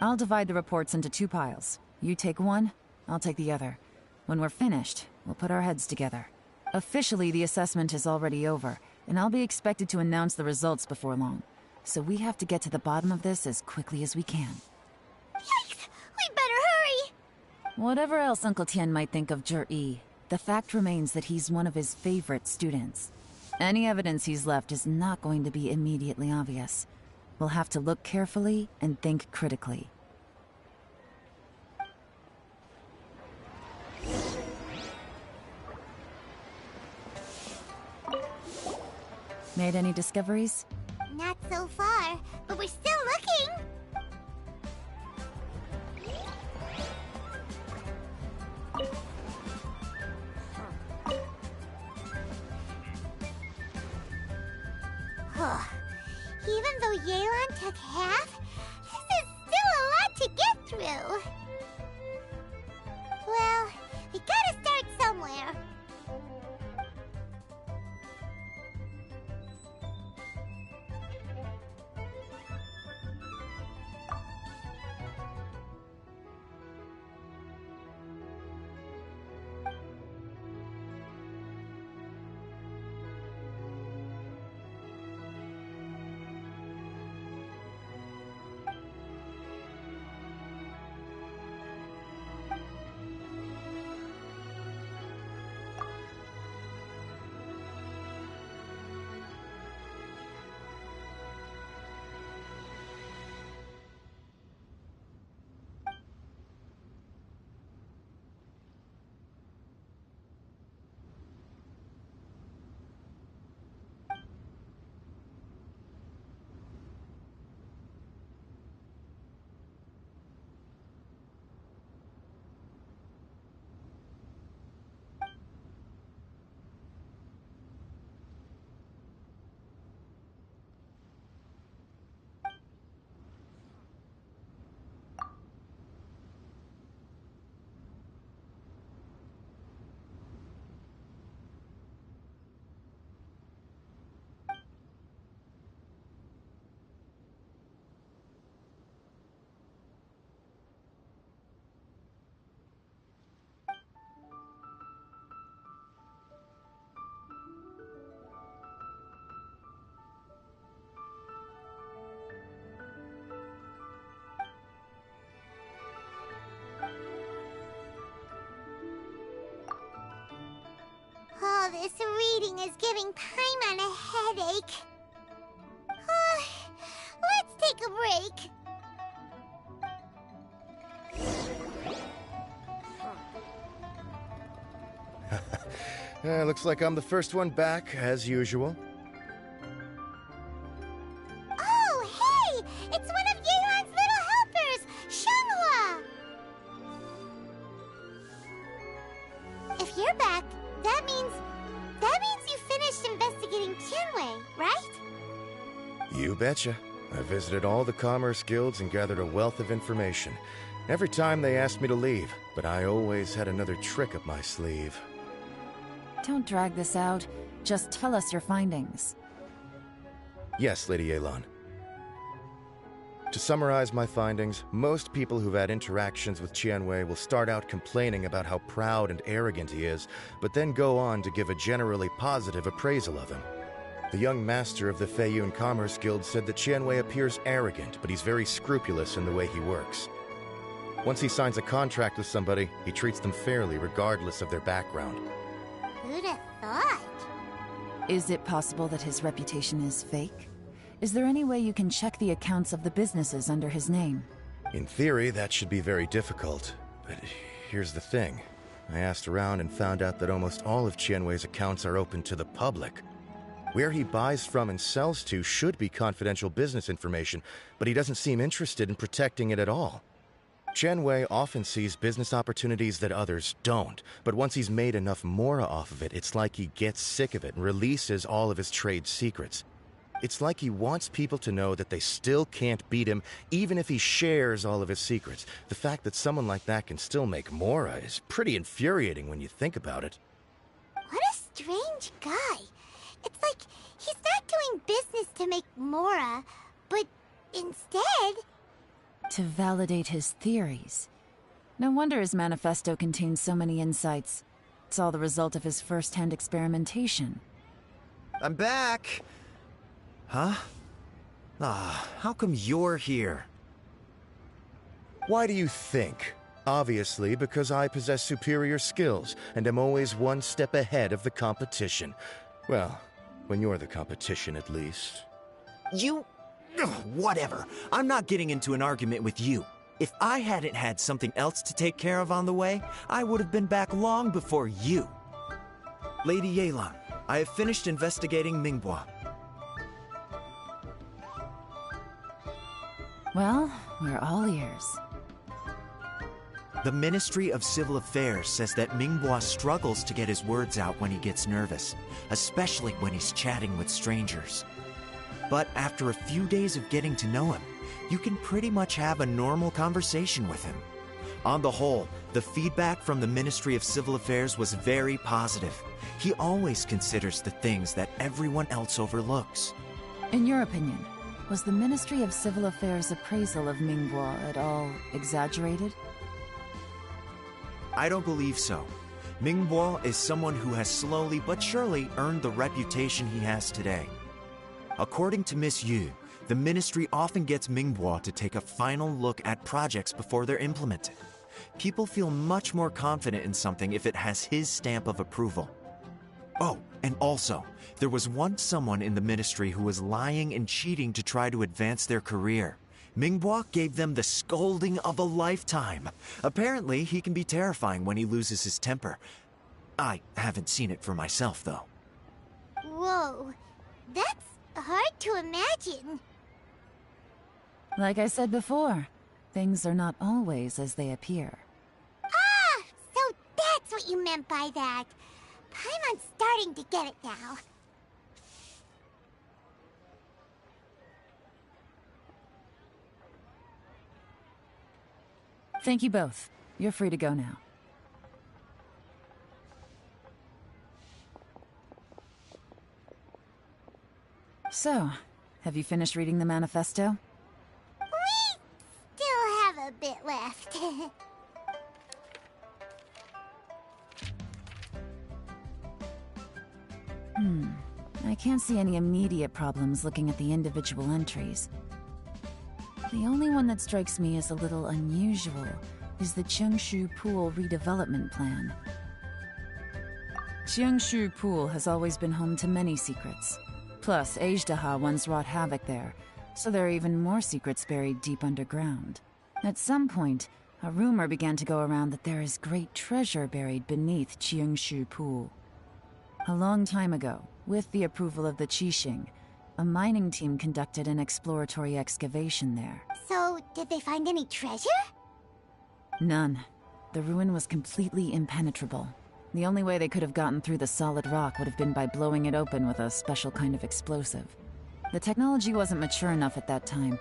I'll divide the reports into 2 piles. You take one, I'll take the other. When we're finished, we'll put our heads together. Officially, the assessment is already over, and I'll be expected to announce the results before long. So we have to get to the bottom of this as quickly as we can. Yikes! We better hurry! Whatever else Uncle Tien might think of Jur-E, the fact remains that he's one of his favorite students. Any evidence he's left is not going to be immediately obvious. We'll have to look carefully and think critically. Made any discoveries? Not so far, but we're still looking. Even though Yelan took half, this is still a lot to get through. Well, we gotta start somewhere. Oh, this reading is giving Paimon a headache. Let's take a break. Looks like I'm the first one back, as usual. Oh, hey! It's one of Yelan's little helpers, Shanghua! If you're back, that means you finished investigating Tianwei, right? You betcha. I visited all the commerce guilds and gathered a wealth of information. Every time they asked me to leave, but I always had another trick up my sleeve. Don't drag this out. Just tell us your findings. Yes, Lady Yelan. To summarize my findings, most people who've had interactions with Tianwei will start out complaining about how proud and arrogant he is, but then go on to give a generally positive appraisal of him. The young master of the Feiyun Commerce Guild said that Tianwei appears arrogant, but he's very scrupulous in the way he works. Once he signs a contract with somebody, he treats them fairly regardless of their background. Who'd have thought? Is it possible that his reputation is fake? Is there any way you can check the accounts of the businesses under his name? In theory, that should be very difficult. But here's the thing. I asked around and found out that almost all of Tianwei's accounts are open to the public. Where he buys from and sells to should be confidential business information, but he doesn't seem interested in protecting it at all. Tianwei often sees business opportunities that others don't, but once he's made enough mora off of it, it's like he gets sick of it and releases all of his trade secrets. It's like he wants people to know that they still can't beat him, even if he shares all of his secrets. The fact that someone like that can still make Mora is pretty infuriating when you think about it. What a strange guy. It's like he's not doing business to make Mora, but instead... to validate his theories. No wonder his manifesto contains so many insights. It's all the result of his first-hand experimentation. I'm back! Huh? How come you're here? Why do you think? Obviously, because I possess superior skills, and am always one step ahead of the competition. Well, when you're the competition, at least. You... Ugh, whatever. I'm not getting into an argument with you. If I hadn't had something else to take care of on the way, I would have been back long before you. Lady Yelan, I have finished investigating Mingbois. Well, we're all ears. The Ministry of Civil Affairs says that Mingbois struggles to get his words out when he gets nervous, especially when he's chatting with strangers. But after a few days of getting to know him, you can pretty much have a normal conversation with him. On the whole, the feedback from the Ministry of Civil Affairs was very positive. He always considers the things that everyone else overlooks. In your opinion, was the Ministry of Civil Affairs' appraisal of Mingbois at all exaggerated? I don't believe so. Mingbois is someone who has slowly but surely earned the reputation he has today. According to Miss Yu, the Ministry often gets Mingbois to take a final look at projects before they're implemented. People feel much more confident in something if it has his stamp of approval. Oh, and also, there was once someone in the Ministry who was lying and cheating to try to advance their career. Mingbois gave them the scolding of a lifetime. Apparently, he can be terrifying when he loses his temper. I haven't seen it for myself, though. Whoa, that's hard to imagine. Like I said before, things are not always as they appear. Ah, so that's what you meant by that. Paimon's starting to get it now. Thank you both. You're free to go now. So, have you finished reading the manifesto? We still have a bit left. I can't see any immediate problems looking at the individual entries. The only one that strikes me as a little unusual is the Cheongshu Pool redevelopment plan. Cheongshu Pool has always been home to many secrets. Plus, Ajdaha once wrought havoc there, so there are even more secrets buried deep underground. At some point, a rumor began to go around that there is great treasure buried beneath Cheongshu Pool. A long time ago, with the approval of the Qixing, a mining team conducted an exploratory excavation there. So, did they find any treasure? None. The ruin was completely impenetrable. The only way they could have gotten through the solid rock would have been by blowing it open with a special kind of explosive. The technology wasn't mature enough at that time,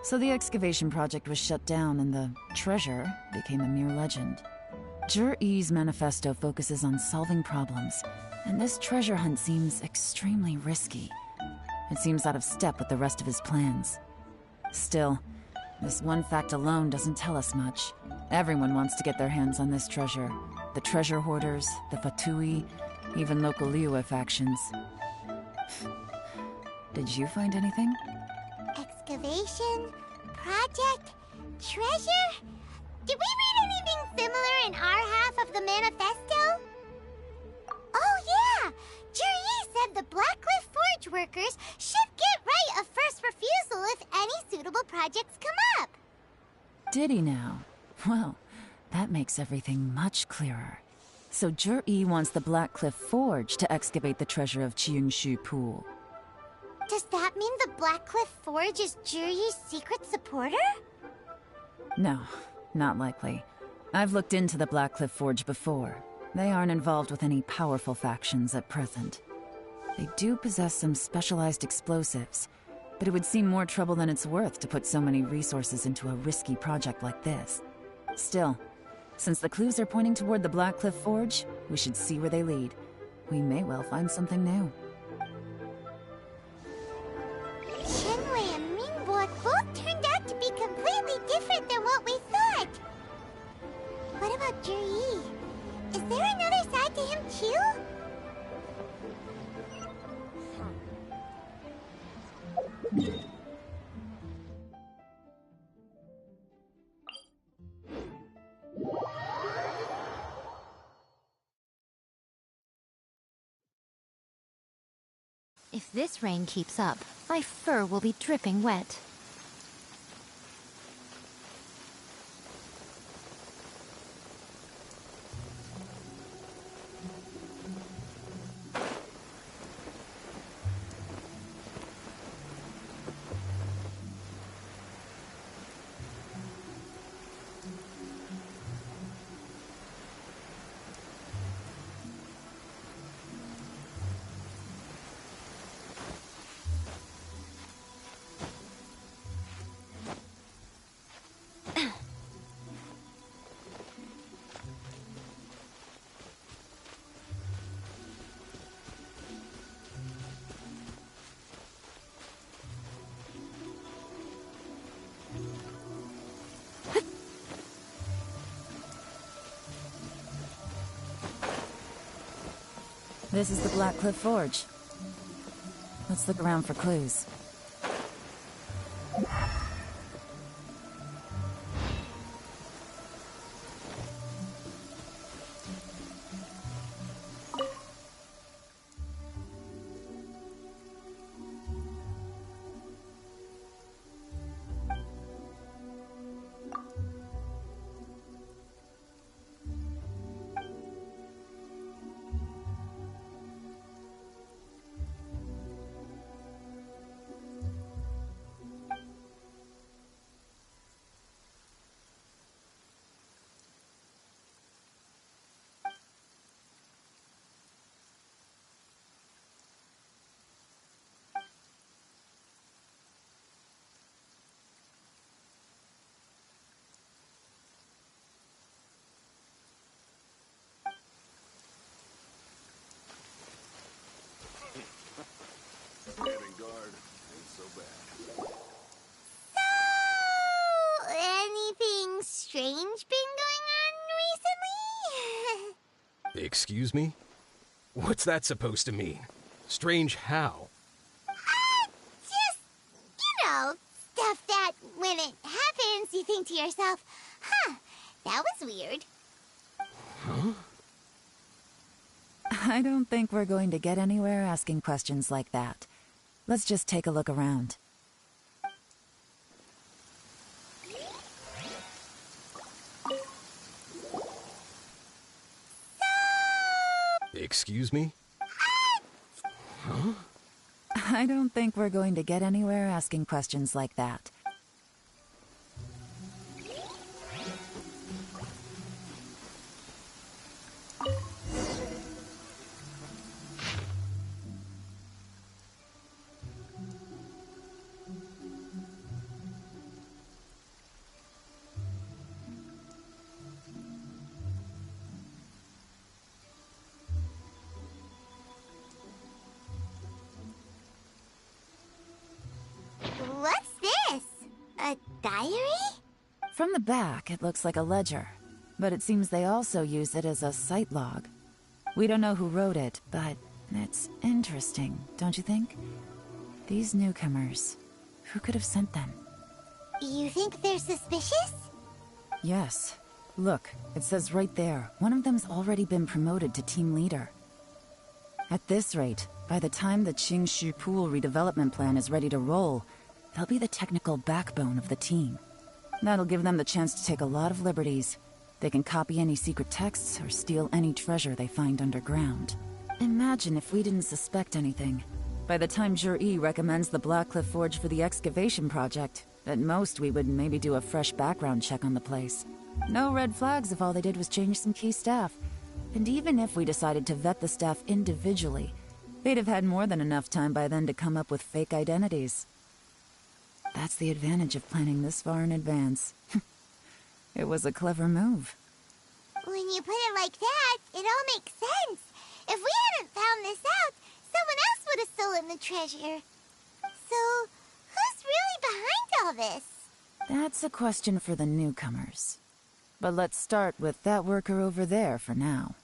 so the excavation project was shut down and the treasure became a mere legend. Zhi-Yi's manifesto focuses on solving problems, and this treasure hunt seems extremely risky. It seems out of step with the rest of his plans. Still, this one fact alone doesn't tell us much. Everyone wants to get their hands on this treasure. The treasure hoarders, the Fatui, even local Liyue factions. Did you find anything? Excavation? Project? Treasure? Did we read anything similar in our half of the manifesto? Oh yeah! Zhi-Yi said the Blackcliff Forge workers should get right of first refusal if any suitable projects come up. Did he now? Well, that makes everything much clearer. So Zhi-Yi wants the Blackcliff Forge to excavate the treasure of Cheongshu Pool. Does that mean the Blackcliff Forge is Zhi-Yi's secret supporter? No, not likely. I've looked into the Blackcliff Forge before. They aren't involved with any powerful factions at present. They do possess some specialized explosives, but it would seem more trouble than it's worth to put so many resources into a risky project like this. Still, since the clues are pointing toward the Blackcliff Forge, we should see where they lead. We may well find something new. Shenwei and Mingbo both turned out to be completely different than what we thought. What about Juri? Is there another side to him too? If this rain keeps up, my fur will be dripping wet. This is the Blackcliff Forge. Let's look around for clues. Getting guard ain't so bad. So, anything strange been going on recently? Excuse me? What's that supposed to mean? Strange how? Just, stuff that when it happens, you think to yourself, huh, that was weird. Huh? I don't think we're going to get anywhere asking questions like that. Let's just take a look around. Excuse me? Huh? I don't think we're going to get anywhere asking questions like that. What's this? A diary? From the back, it looks like a ledger, but it seems they also use it as a site log. We don't know who wrote it, but it's interesting, don't you think? These newcomers, who could have sent them? You think they're suspicious? Yes. Look, it says right there, one of them's already been promoted to team leader. At this rate, by the time the Qingshu Pool redevelopment plan is ready to roll, they'll be the technical backbone of the team. That'll give them the chance to take a lot of liberties. They can copy any secret texts or steal any treasure they find underground. Imagine if we didn't suspect anything. By the time Juri recommends the Blackcliff Forge for the excavation project, at most we would maybe do a fresh background check on the place. No red flags if all they did was change some key staff. And even if we decided to vet the staff individually, They'd have had more than enough time by then to come up with fake identities. That's the advantage of planning this far in advance. It was a clever move. When you put it like that, it all makes sense. If we hadn't found this out, someone else would have stolen the treasure. So, who's really behind all this? That's a question for the newcomers. But let's start with that worker over there for now.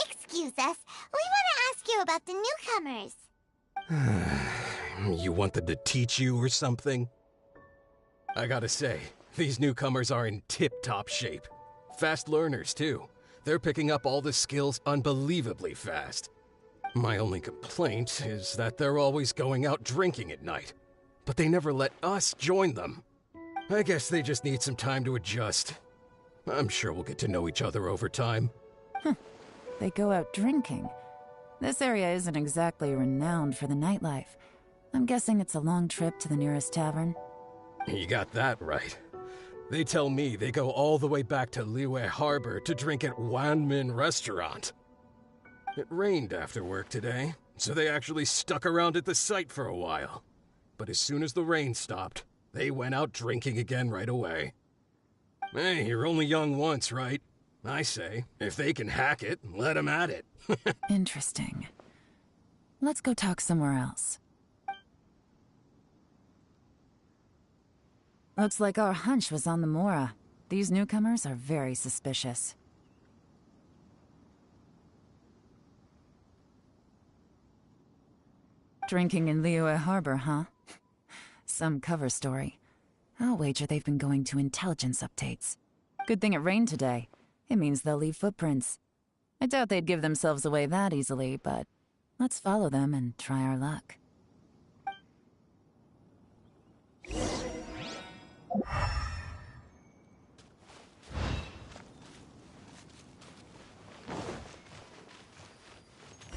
Excuse us. We want to ask you about the newcomers. You want them to teach you or something? I gotta say, these newcomers are in tip-top shape. Fast learners, too. They're picking up all the skills unbelievably fast. My only complaint is that they're always going out drinking at night. But they never let us join them. I guess they just need some time to adjust. I'm sure we'll get to know each other over time. They go out drinking. This area isn't exactly renowned for the nightlife. I'm guessing it's a long trip to the nearest tavern. You got that right. They tell me they go all the way back to Liyue Harbor to drink at Wanmin Restaurant. It rained after work today, so they actually stuck around at the site for a while. But as soon as the rain stopped, they went out drinking again right away. Hey, you're only young once, right? I say, if they can hack it, let them at it. Interesting. Let's go talk somewhere else. Looks like our hunch was on the Mora. These newcomers are very suspicious. Drinking in Liyue Harbor, huh? Some cover story. I'll wager they've been going to intelligence updates. Good thing it rained today. It means they'll leave footprints. I doubt they'd give themselves away that easily, but let's follow them and try our luck.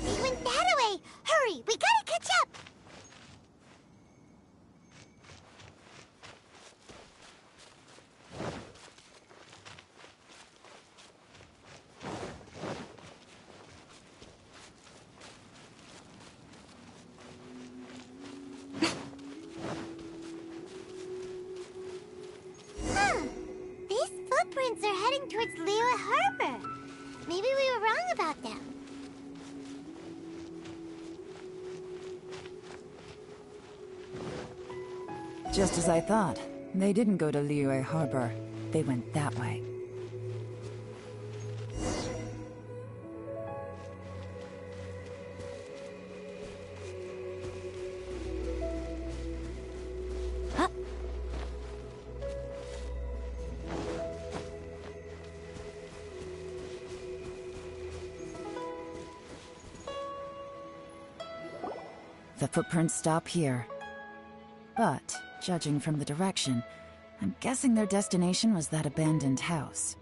They went that way! Hurry, we gotta catch up! These footprints are heading towards Liyue Harbor. Maybe we were wrong about them. Just as I thought. They didn't go to Liyue Harbor. They went that way. The footprints stop here. But, judging from the direction, I'm guessing their destination was that abandoned house.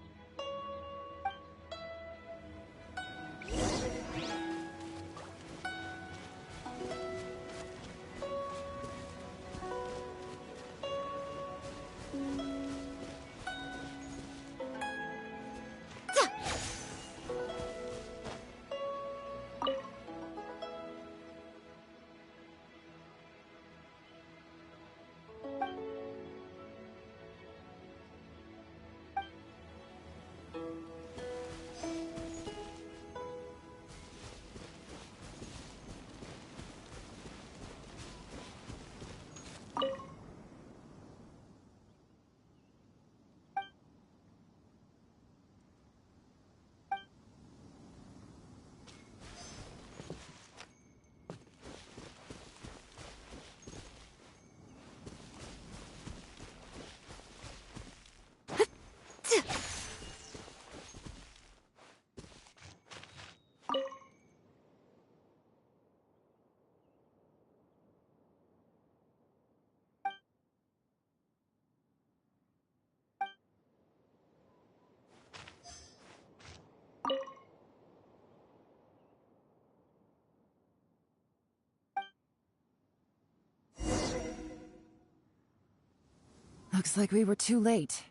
Looks like we were too late.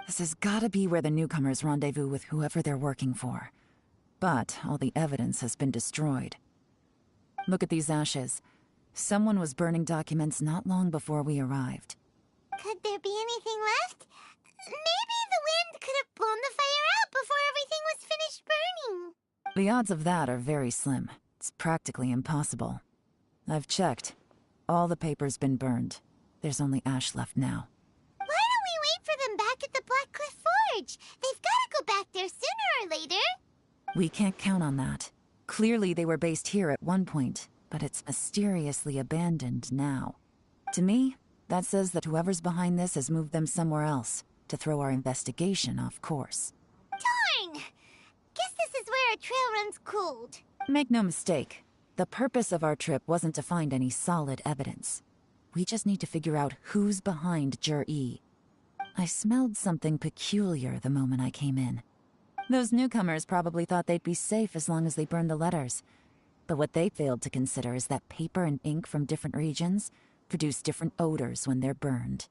This has gotta be where the newcomers rendezvous with whoever they're working for. But all the evidence has been destroyed. Look at these ashes. Someone was burning documents not long before we arrived. Could there be anything left? Maybe the wind could have blown the fire out before everything was finished burning. The odds of that are very slim. It's practically impossible. I've checked. All the paper's been burned. There's only ash left now. Why don't we wait for them back at the Black Cliff Forge? They've got to go back there sooner or later. We can't count on that. Clearly they were based here at one point, but it's mysteriously abandoned now. To me, that says that whoever's behind this has moved them somewhere else, to throw our investigation off course. Darn! Guess this is where our trail runs cold. Make no mistake, the purpose of our trip wasn't to find any solid evidence. We just need to figure out who's behind Jur-E. I smelled something peculiar the moment I came in. Those newcomers probably thought they'd be safe as long as they burned the letters. But what they failed to consider is that paper and ink from different regions produce different odors when they're burned.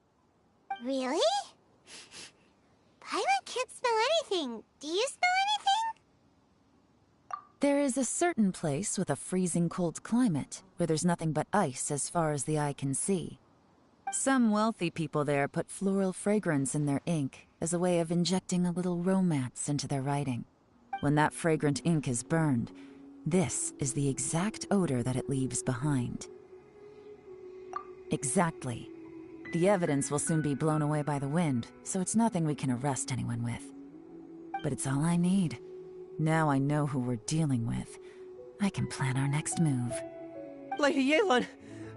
Really? Paimon can't smell anything. Do you smell anything? There is a certain place with a freezing cold climate where there's nothing but ice as far as the eye can see. Some wealthy people there put floral fragrance in their ink as a way of injecting a little romance into their writing. When that fragrant ink is burned, this is the exact odor that it leaves behind. Exactly. The evidence will soon be blown away by the wind, so it's nothing we can arrest anyone with. But it's all I need. Now I know who we're dealing with. I can plan our next move. Lady Yelan!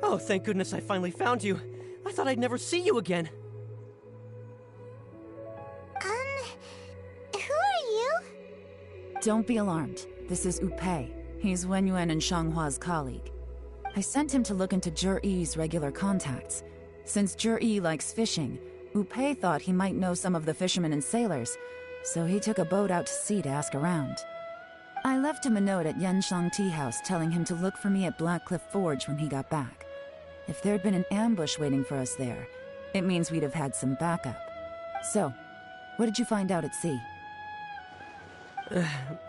Oh, thank goodness I finally found you. I thought I'd never see you again. Who are you? Don't be alarmed. This is Upei. He's Wenyuan and Shanghua's colleague. I sent him to look into Jur-E's regular contacts. Since Jur-E likes fishing, Upei thought he might know some of the fishermen and sailors, so he took a boat out to sea to ask around. I left him a note at Yenshang Tea House telling him to look for me at Black Cliff Forge when he got back. If there'd been an ambush waiting for us there, it means we'd have had some backup. So, what did you find out at sea?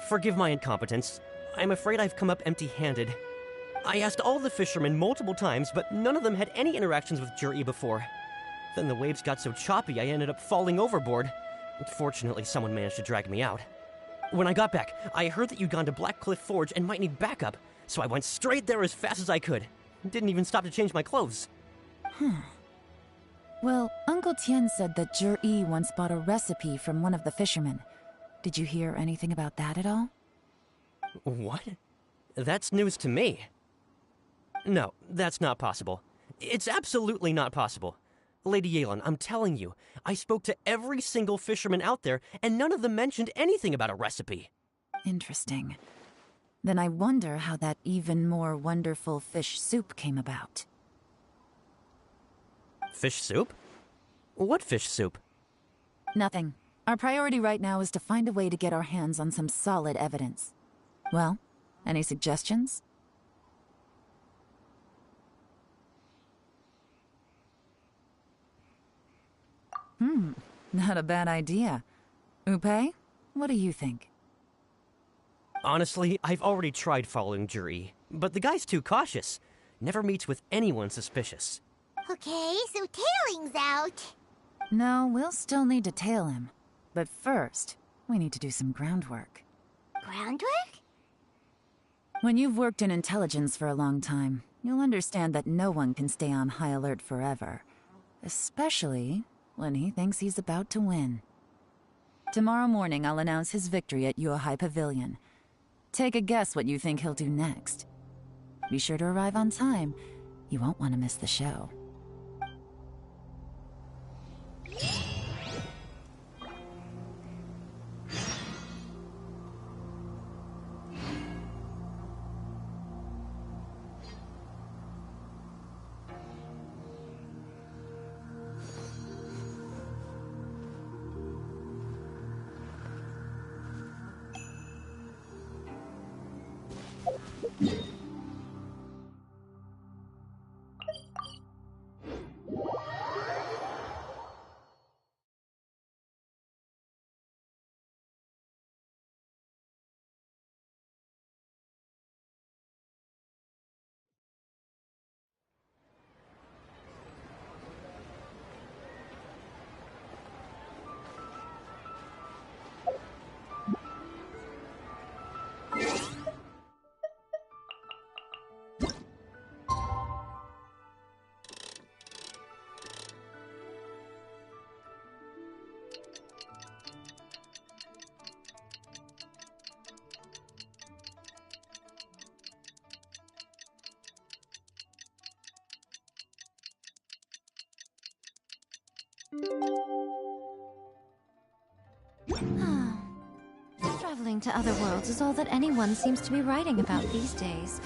Forgive my incompetence. I'm afraid I've come up empty-handed. I asked all the fishermen multiple times, but none of them had any interactions with Jur-E before. Then the waves got so choppy I ended up falling overboard. Fortunately, someone managed to drag me out. When I got back, I heard that you'd gone to Black Cliff Forge and might need backup, so I went straight there as fast as I could. Didn't even stop to change my clothes. Well, Uncle Tien said that Jur-E once bought a recipe from one of the fishermen. Did you hear anything about that at all? What? That's news to me. No, that's not possible. It's absolutely not possible. Lady Yelan, I'm telling you, I spoke to every single fisherman out there, and none of them mentioned anything about a recipe. Interesting. Then I wonder how that even more wonderful fish soup came about. Fish soup? What fish soup? Nothing. Our priority right now is to find a way to get our hands on some solid evidence. Well, any suggestions? Not a bad idea. Upei, what do you think? Honestly, I've already tried following Jur-E, but the guy's too cautious. Never meets with anyone suspicious. Okay, so tailing's out. No, we'll still need to tail him. But first, we need to do some groundwork. Groundwork? When you've worked in intelligence for a long time, you'll understand that no one can stay on high alert forever. Especially when he thinks he's about to win. Tomorrow morning, I'll announce his victory at Yuehai Pavilion. Take a guess what you think he'll do next. Be sure to arrive on time. You won't want to miss the show. Traveling to other worlds is all that anyone seems to be writing about these days.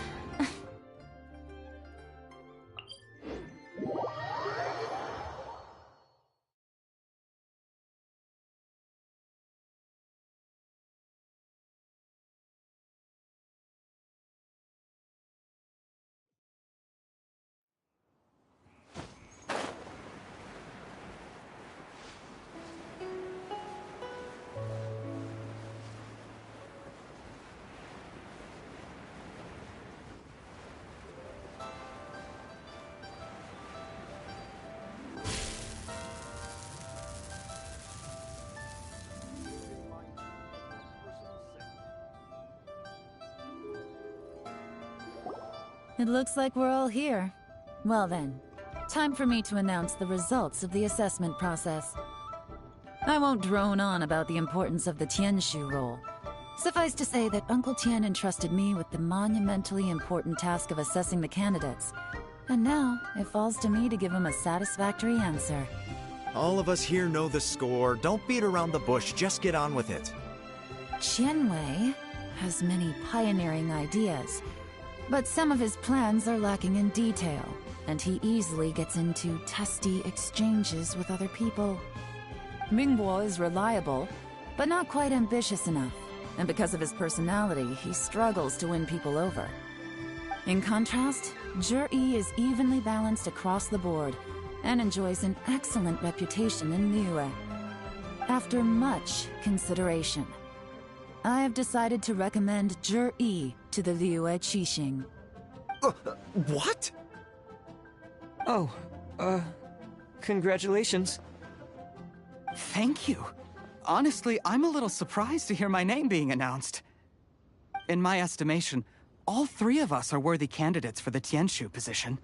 It looks like we're all here. Well then, time for me to announce the results of the assessment process. I won't drone on about the importance of the Tianshu role. Suffice to say that Uncle Tian entrusted me with the monumentally important task of assessing the candidates. And now, it falls to me to give him a satisfactory answer. All of us here know the score. Don't beat around the bush, just get on with it. Qianwei has many pioneering ideas, but some of his plans are lacking in detail, and he easily gets into testy exchanges with other people. Mingbo is reliable, but not quite ambitious enough, and because of his personality, he struggles to win people over. In contrast, Zhi is evenly balanced across the board, and enjoys an excellent reputation in Liyue. After much consideration, I have decided to recommend Zhi to the Liyue Qixing. What? Oh, congratulations. Thank you. Honestly, I'm a little surprised to hear my name being announced. In my estimation, all three of us are worthy candidates for the Tianshu position.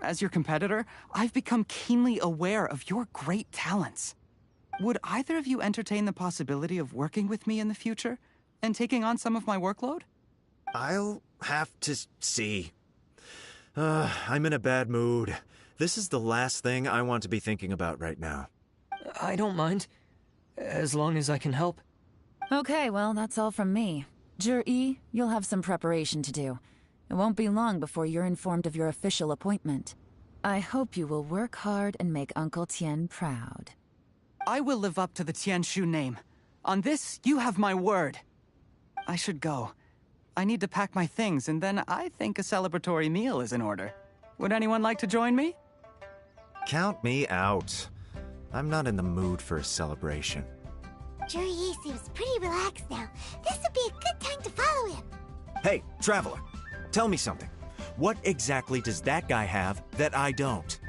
As your competitor, I've become keenly aware of your great talents. Would either of you entertain the possibility of working with me in the future and taking on some of my workload? I'll have to see. I'm in a bad mood. This is the last thing I want to be thinking about right now. I don't mind, as long as I can help. Okay, well, that's all from me. Zhi, you'll have some preparation to do. It won't be long before you're informed of your official appointment. I hope you will work hard and make Uncle Tian proud. I will live up to the Tianshu name. On this, you have my word. I should go. I need to pack my things, and then I think a celebratory meal is in order. Would anyone like to join me? Count me out. I'm not in the mood for a celebration. Zhi seems pretty relaxed now. This would be a good time to follow him. Hey, Traveler, tell me something. What exactly does that guy have that I don't?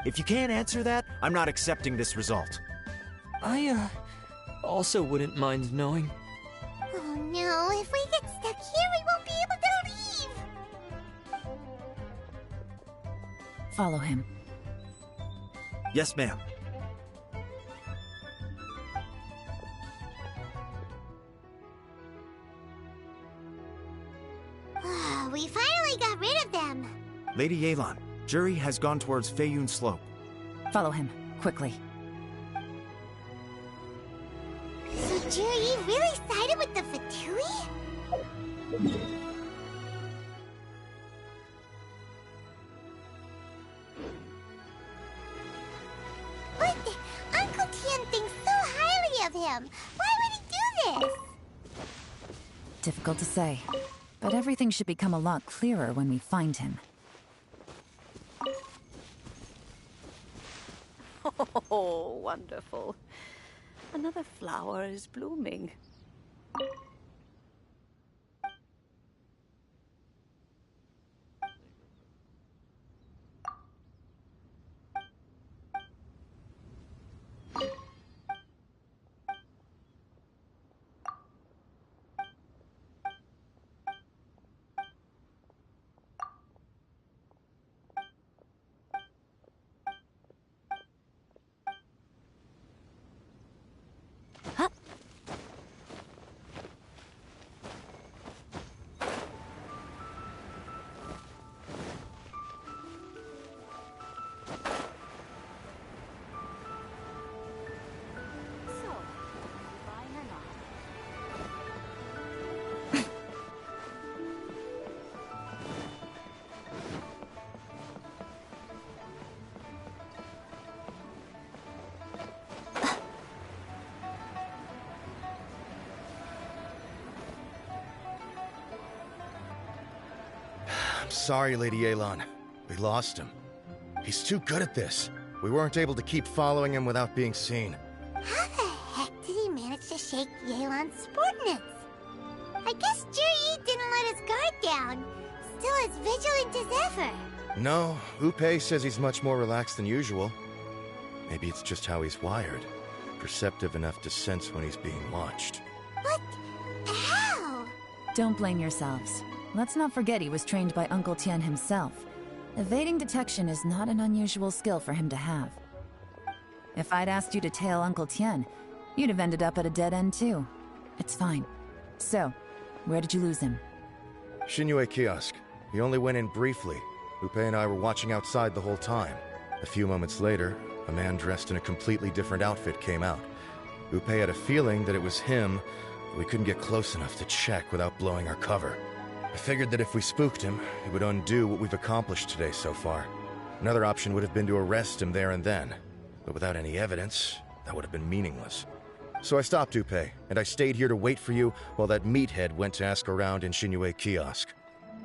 If you can't answer that, I'm not accepting this result. I, also wouldn't mind knowing. Oh no, if we get stuck here, we won't be able to leave! Follow him. Yes, ma'am. We finally got rid of them. Lady Yelan, Zhi has gone towards Feiyun Slope. Follow him, quickly. So Zhi really sided with the Fatui? But Uncle Tian thinks so highly of him. Why would he do this? Difficult to say, but everything should become a lot clearer when we find him. Oh, wonderful. Another flower is blooming. Sorry, Lady Yelan. We lost him. He's too good at this. We weren't able to keep following him without being seen. How the heck did he manage to shake Yelan's subordinates? I guess Juri didn't let his guard down. Still as vigilant as ever. No, Upe says he's much more relaxed than usual. Maybe it's just how he's wired. Perceptive enough to sense when he's being watched. But how? Don't blame yourselves. Let's not forget he was trained by Uncle Tian himself. Evading detection is not an unusual skill for him to have. If I'd asked you to tail Uncle Tian, you'd have ended up at a dead end too. It's fine. So, where did you lose him? Xinyue Kiosk. He only went in briefly. Upe and I were watching outside the whole time. A few moments later, a man dressed in a completely different outfit came out. Upe had a feeling that it was him, but we couldn't get close enough to check without blowing our cover. I figured that if we spooked him, it would undo what we've accomplished today so far. Another option would have been to arrest him there and then, but without any evidence, that would have been meaningless. So I stopped Upe, and I stayed here to wait for you while that meathead went to ask around in Xinyue Kiosk.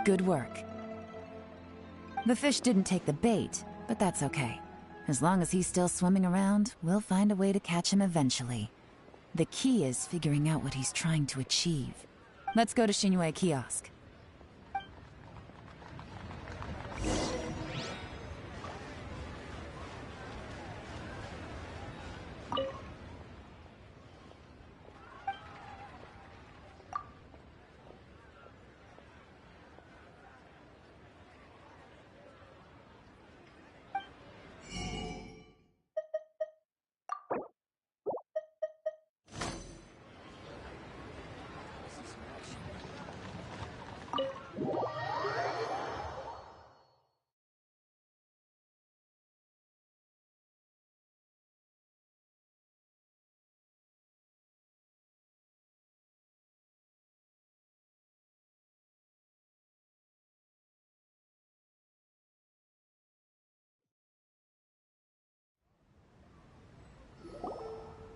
Good work. The fish didn't take the bait, but that's okay. As long as he's still swimming around, we'll find a way to catch him eventually. The key is figuring out what he's trying to achieve. Let's go to Xinyue Kiosk.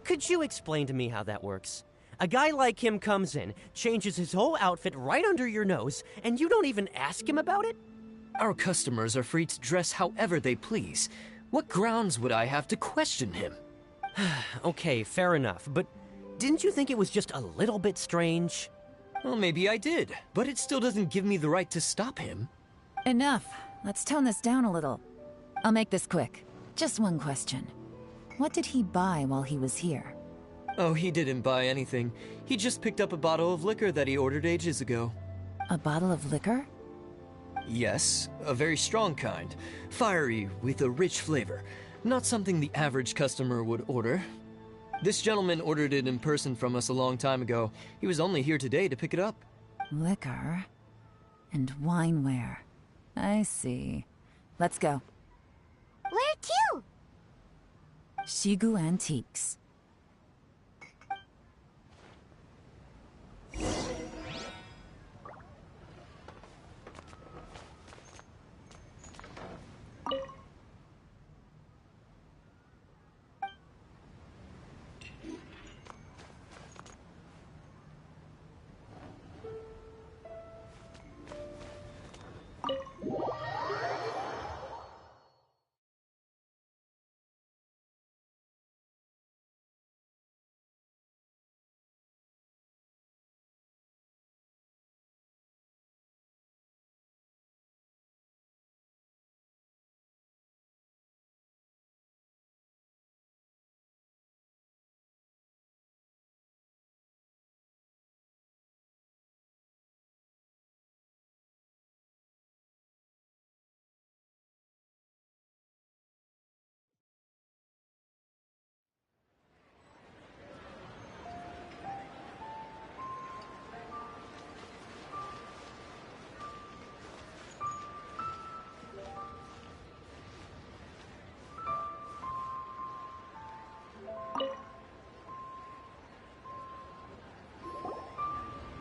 Could you explain to me how that works? A guy like him comes in, changes his whole outfit right under your nose, and you don't even ask him about it? Our customers are free to dress however they please. What grounds would I have to question him? Okay, fair enough, but didn't you think it was just a little bit strange? Well, maybe I did, but it still doesn't give me the right to stop him. Enough. Let's tone this down a little. I'll make this quick. Just one question. What did he buy while he was here? Oh, he didn't buy anything. He just picked up a bottle of liquor that he ordered ages ago. A bottle of liquor? Yes, a very strong kind. Fiery, with a rich flavor. Not something the average customer would order. This gentleman ordered it in person from us a long time ago. He was only here today to pick it up. Liquor and wineware. I see. Let's go. Where to? Shigu Antiques.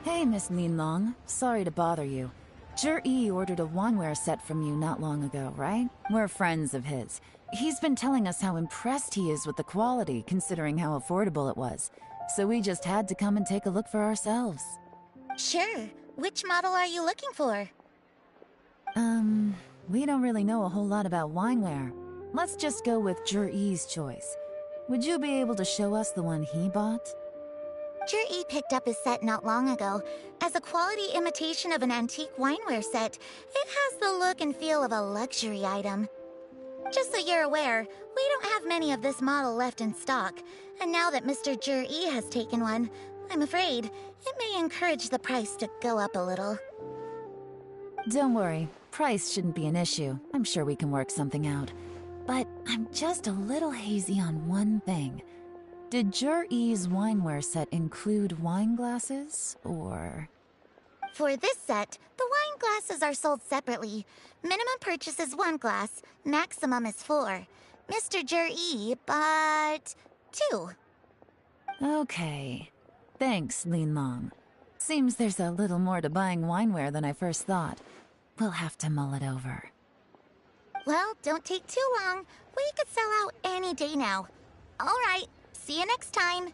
Hey, Miss Linlong. Sorry to bother you. Zhi ordered a wanware set from you not long ago, right? We're friends of his. He's been telling us how impressed he is with the quality, considering how affordable it was. So we just had to come and take a look for ourselves. Sure. Which model are you looking for? We don't really know a whole lot about wineware. Let's just go with Jur-E's choice. Would you be able to show us the one he bought? Jur-E picked up his set not long ago. As a quality imitation of an antique wineware set, it has the look and feel of a luxury item. Just so you're aware, we don't have many of this model left in stock, and now that Mr. Jur-E has taken one, I'm afraid it may encourage the price to go up a little. Don't worry, price shouldn't be an issue. I'm sure we can work something out. But I'm just a little hazy on one thing. Did Jur-E's wineware set include wine glasses, or...? For this set, the wine glasses are sold separately. Minimum purchase is 1 glass, maximum is 4. Mr. Jur-E bought 2. Okay. Thanks, Lin Long. Seems there's a little more to buying wineware than I first thought. We'll have to mull it over. Well, don't take too long. We could sell out any day now. All right, see you next time.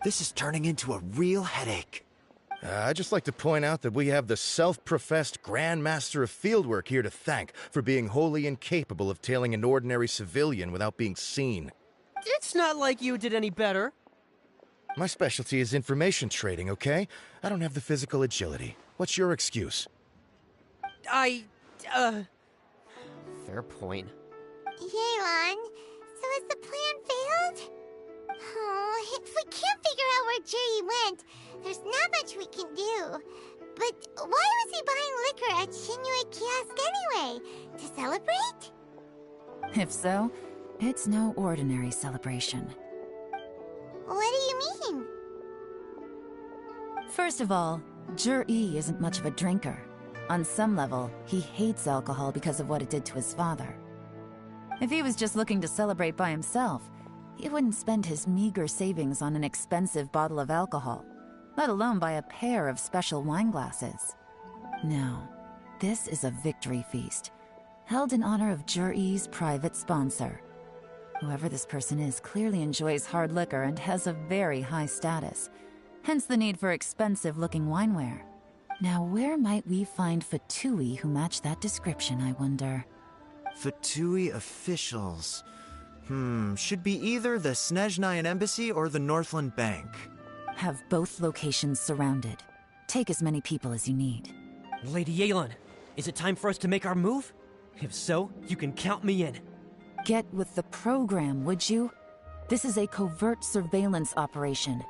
This is turning into a real headache. I'd just like to point out that we have the self-professed Grand Master of Fieldwork here to thank for being wholly incapable of tailing an ordinary civilian without being seen. It's not like you did any better. My specialty is information trading, okay? I don't have the physical agility. What's your excuse? Fair point. Yelan, so has the plan failed? Oh, if we can't figure out where Jur-E went, there's not much we can do. But why was he buying liquor at Shinue Kiosk anyway? To celebrate? If so, it's no ordinary celebration. What do you mean? First of all, Jur-E isn't much of a drinker. On some level, he hates alcohol because of what it did to his father. If he was just looking to celebrate by himself, he wouldn't spend his meager savings on an expensive bottle of alcohol, let alone buy a pair of special wine glasses. No, this is a victory feast, held in honor of Jur-E's private sponsor. Whoever this person is clearly enjoys hard liquor and has a very high status, hence the need for expensive-looking wineware. Now, where might we find Fatui who match that description, I wonder? Fatui officials. Should be either the Snezhnayan Embassy or the Northland Bank. Have both locations surrounded. Take as many people as you need. Lady Yelan, is it time for us to make our move? If so, you can count me in. Get with the program, would you? This is a covert surveillance operation.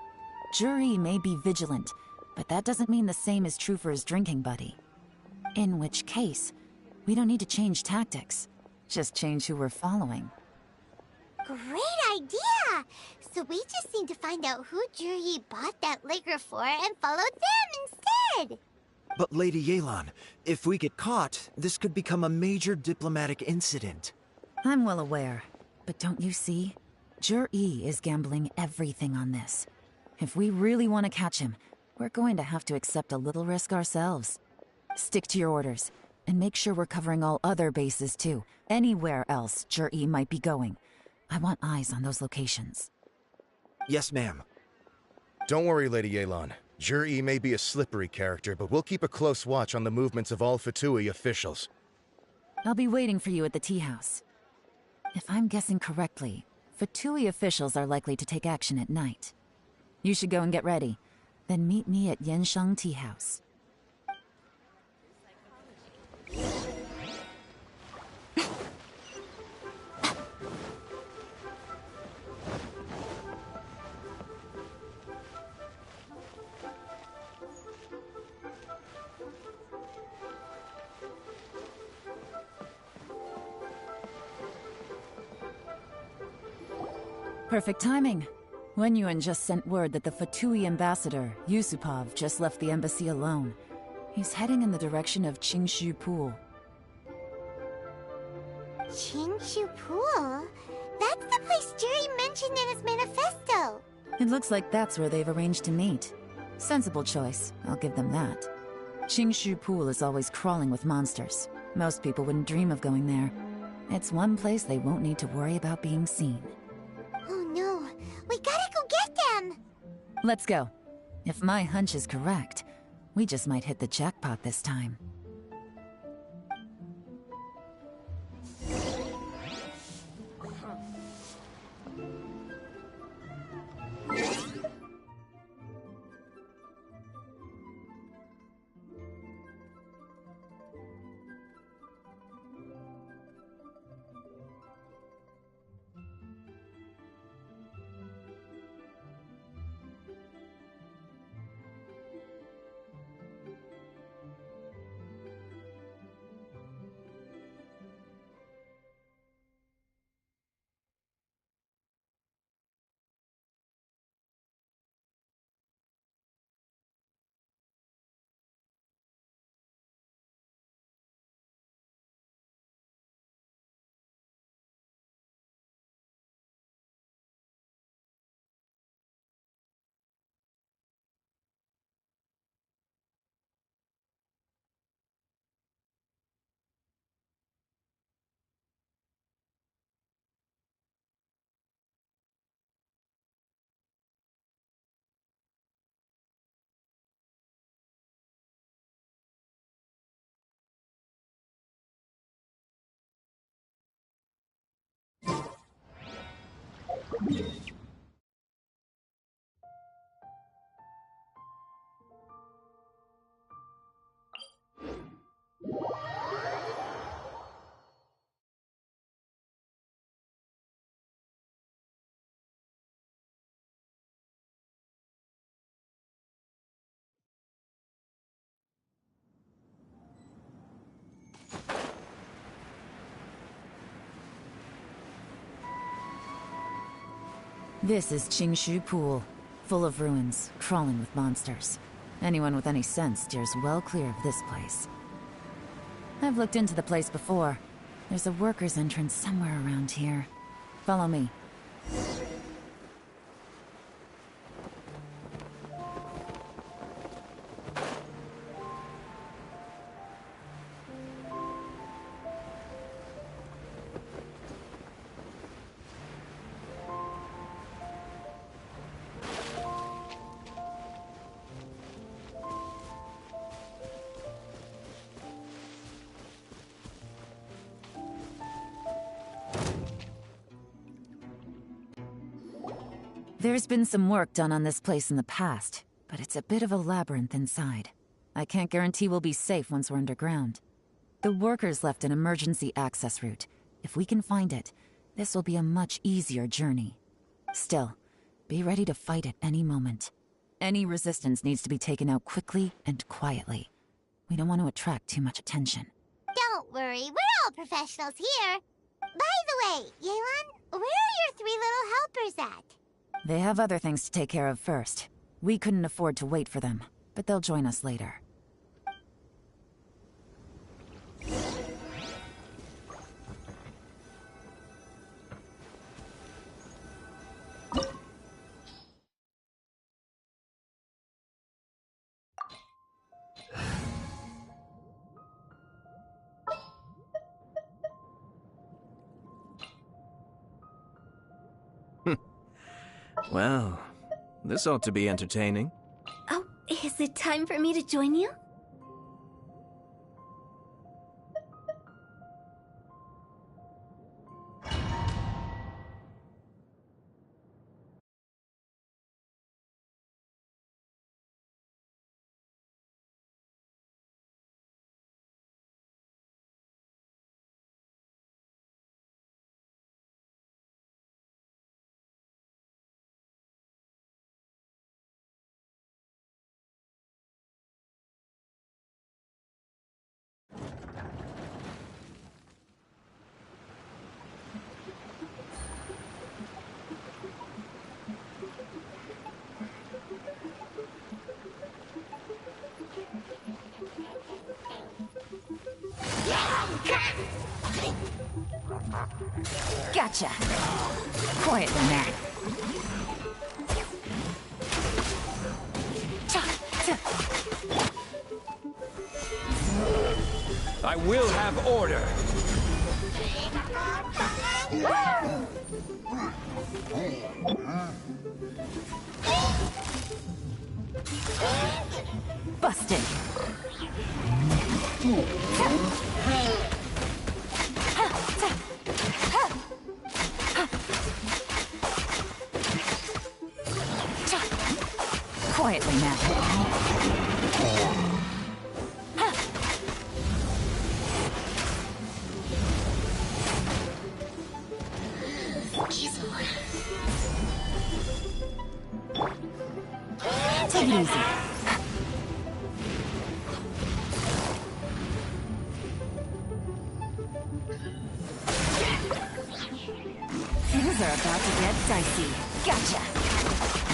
Jur-E may be vigilant, but that doesn't mean the same is true for his drinking buddy. In which case, we don't need to change tactics. Just change who we're following. Great idea! So we just need to find out who Jur-E bought that liquor for and follow them instead! But Lady Yelan, if we get caught, this could become a major diplomatic incident. I'm well aware, but don't you see? Jur-E is gambling everything on this. If we really want to catch him, we're going to have to accept a little risk ourselves. Stick to your orders, and make sure we're covering all other bases too. Anywhere else Jur-E might be going. I want eyes on those locations. Yes, ma'am. Don't worry, Lady Yelan. Jur-E may be a slippery character, but we'll keep a close watch on the movements of all Fatui officials. I'll be waiting for you at the tea house. If I'm guessing correctly, Fatui officials are likely to take action at night. You should go and get ready. Then meet me at Yensheng Tea House. Perfect timing. Wenyuan just sent word that the Fatui ambassador, Yusupov, just left the embassy alone. He's heading in the direction of Qingshu Pool. Qingshu Pool? That's the place Jur-E mentioned in his manifesto! It looks like that's where they've arranged to meet. Sensible choice, I'll give them that. Qingshu Pool is always crawling with monsters. Most people wouldn't dream of going there. It's one place they won't need to worry about being seen. Oh no, we gotta go get them! Let's go. If my hunch is correct, we just might hit the jackpot this time. This is Qingshu Pool, full of ruins, crawling with monsters. Anyone with any sense steers well clear of this place. I've looked into the place before. There's a worker's entrance somewhere around here. Follow me. There's been some work done on this place in the past, but it's a bit of a labyrinth inside. I can't guarantee we'll be safe once we're underground. The workers left an emergency access route. If we can find it, this will be a much easier journey. Still, be ready to fight at any moment. Any resistance needs to be taken out quickly and quietly. We don't want to attract too much attention. Don't worry, we're all professionals here. By the way, Yelan, where are your 3 little helpers at? They have other things to take care of first. We couldn't afford to wait for them, but they'll join us later. Well, this ought to be entertaining. Oh, is it time for me to join you? Gotcha! Quiet in there. I will have order! Busted. Quietly now. Take it easy. Things are about to get dicey. Gotcha.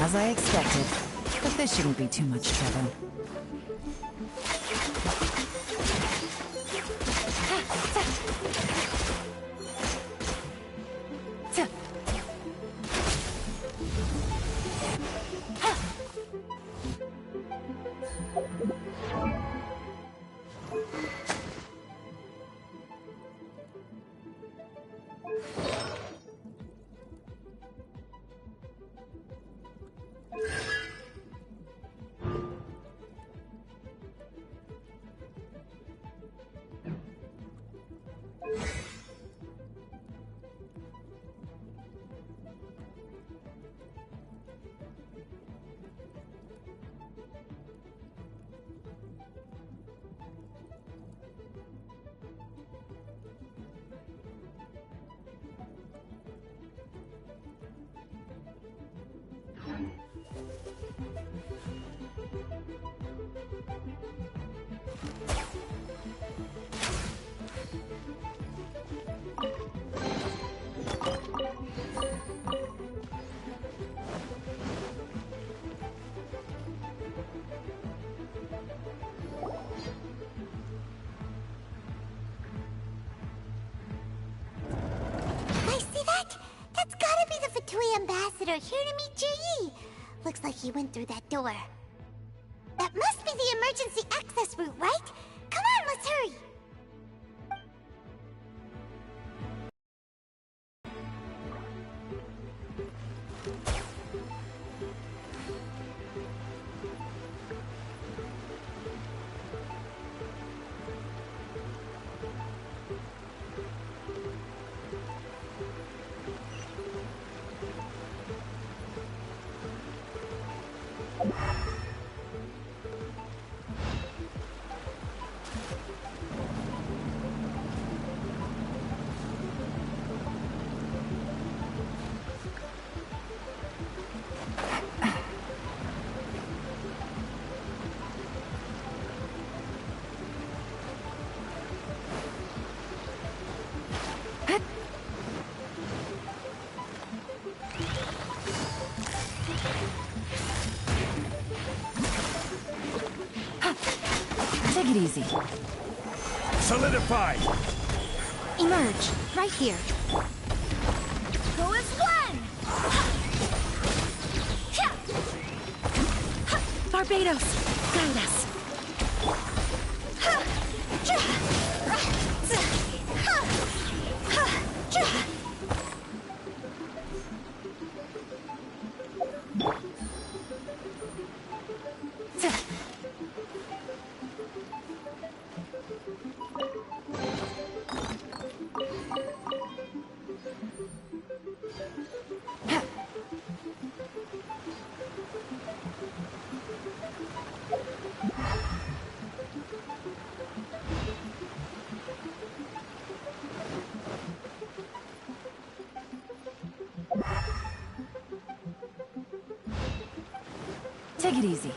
As I expected. But this shouldn't be too much trouble. Ambassador here to meet Ji. Looks like he went through that door. That must be the emergency access route, right? Come on, let's hurry. Take it easy. Solidify! Emerge, right here. Who is Gwen? Barbados, guide us. Take it easy.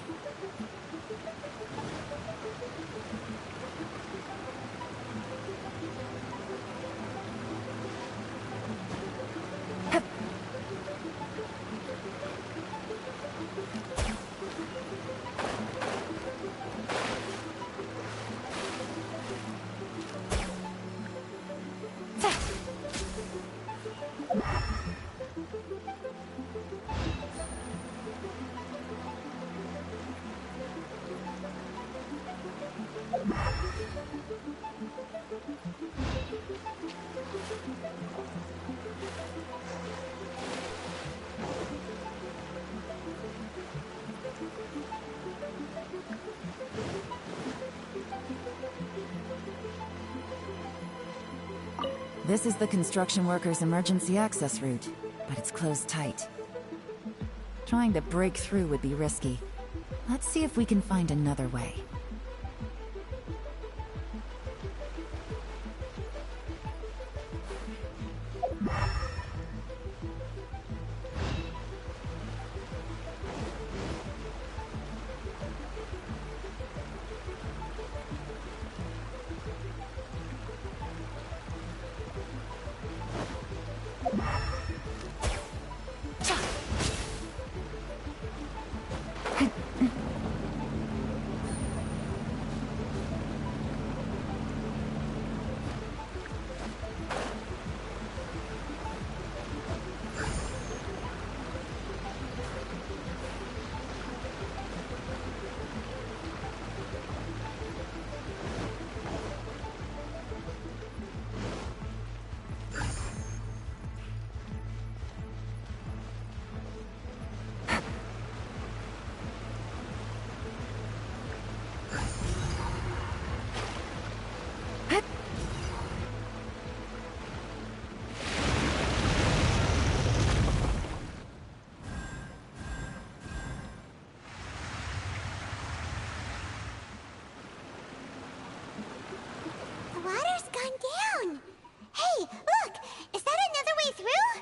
This is the construction workers' emergency access route, but it's closed tight. Trying to break through would be risky. Let's see if we can find another way. The water's gone down. Hey, look! Is that another way through?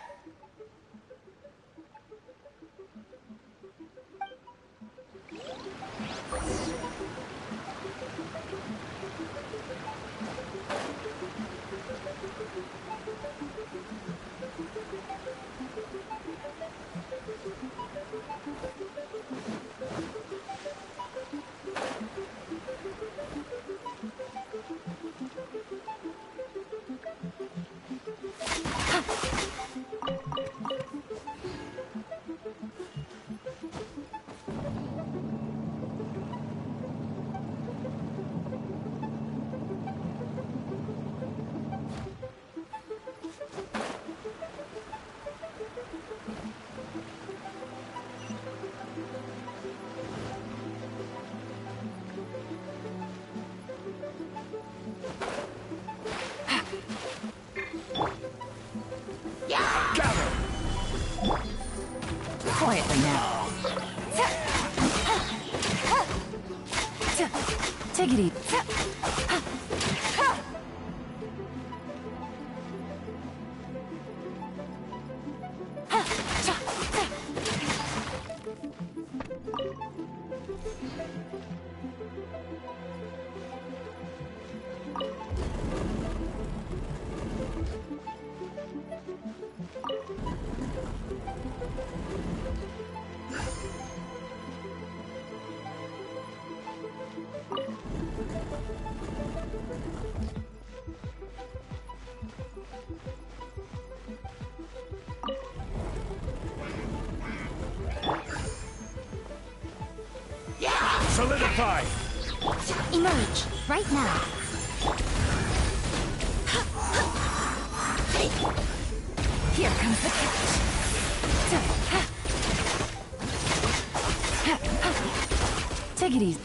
Quietly now. Take it easy. Solidify! Emerge, right now. Here comes the catch. Take it easy.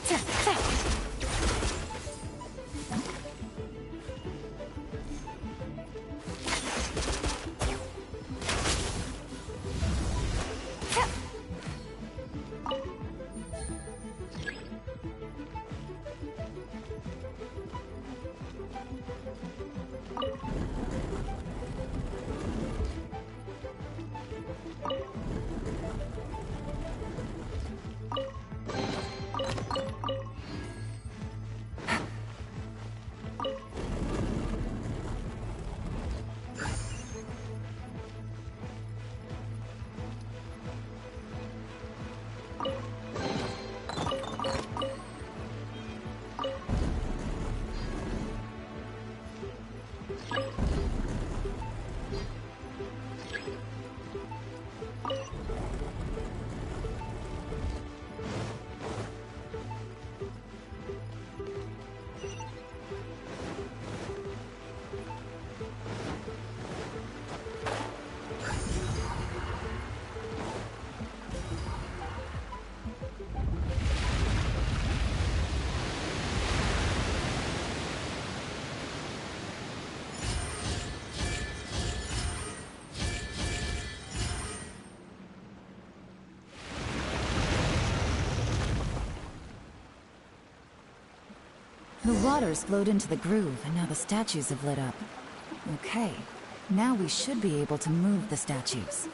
The waters flowed into the groove, and now the statues have lit up. Okay, now we should be able to move the statues.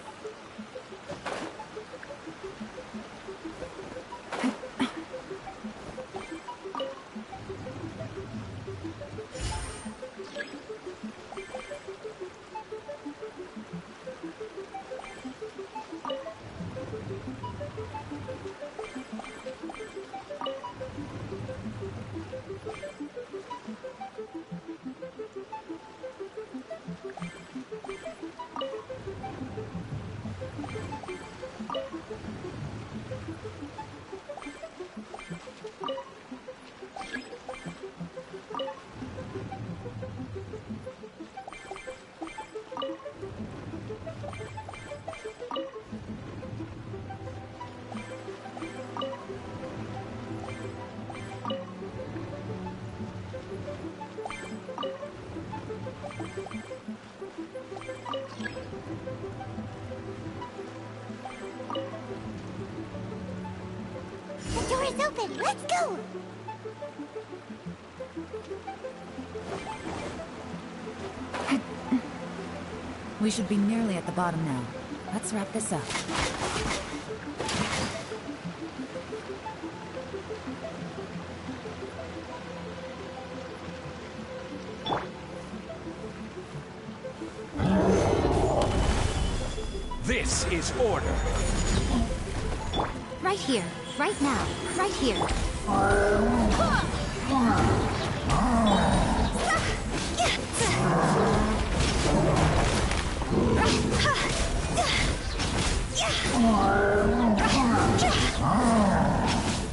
The door is open. Let's go. We should be nearly at the bottom now. Let's wrap this up. This is order. Right here. Right now. Right here.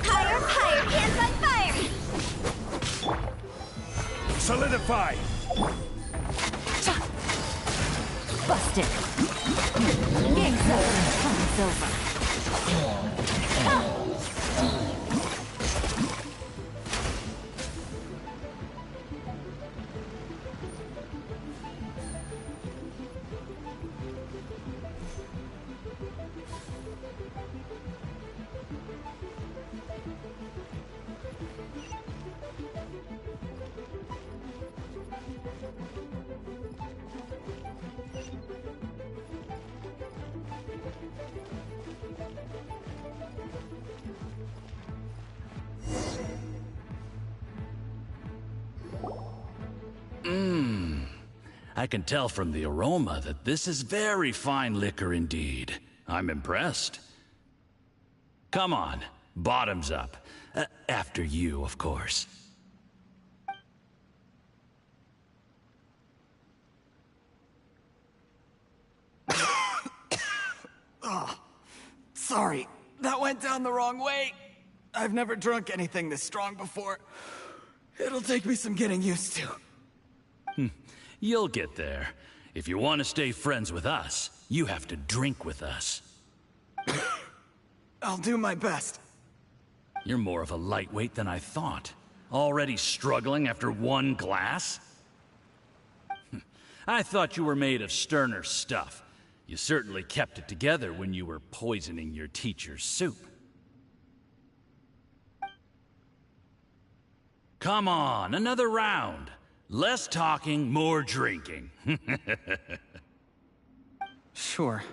Higher, higher, hands on fire! Solidify! Busted! Game's over. Fun's over. I can tell from the aroma that this is very fine liquor indeed. I'm impressed. Come on, bottoms up. After you, of course. Oh, sorry. That went down the wrong way. I've never drunk anything this strong before. It'll take me some getting used to. You'll get there. If you want to stay friends with us, you have to drink with us. I'll do my best. You're more of a lightweight than I thought. Already struggling after one glass? I thought you were made of sterner stuff. You certainly kept it together when you were poisoning your teacher's soup. Come on, another round. Less talking, more drinking. Sure.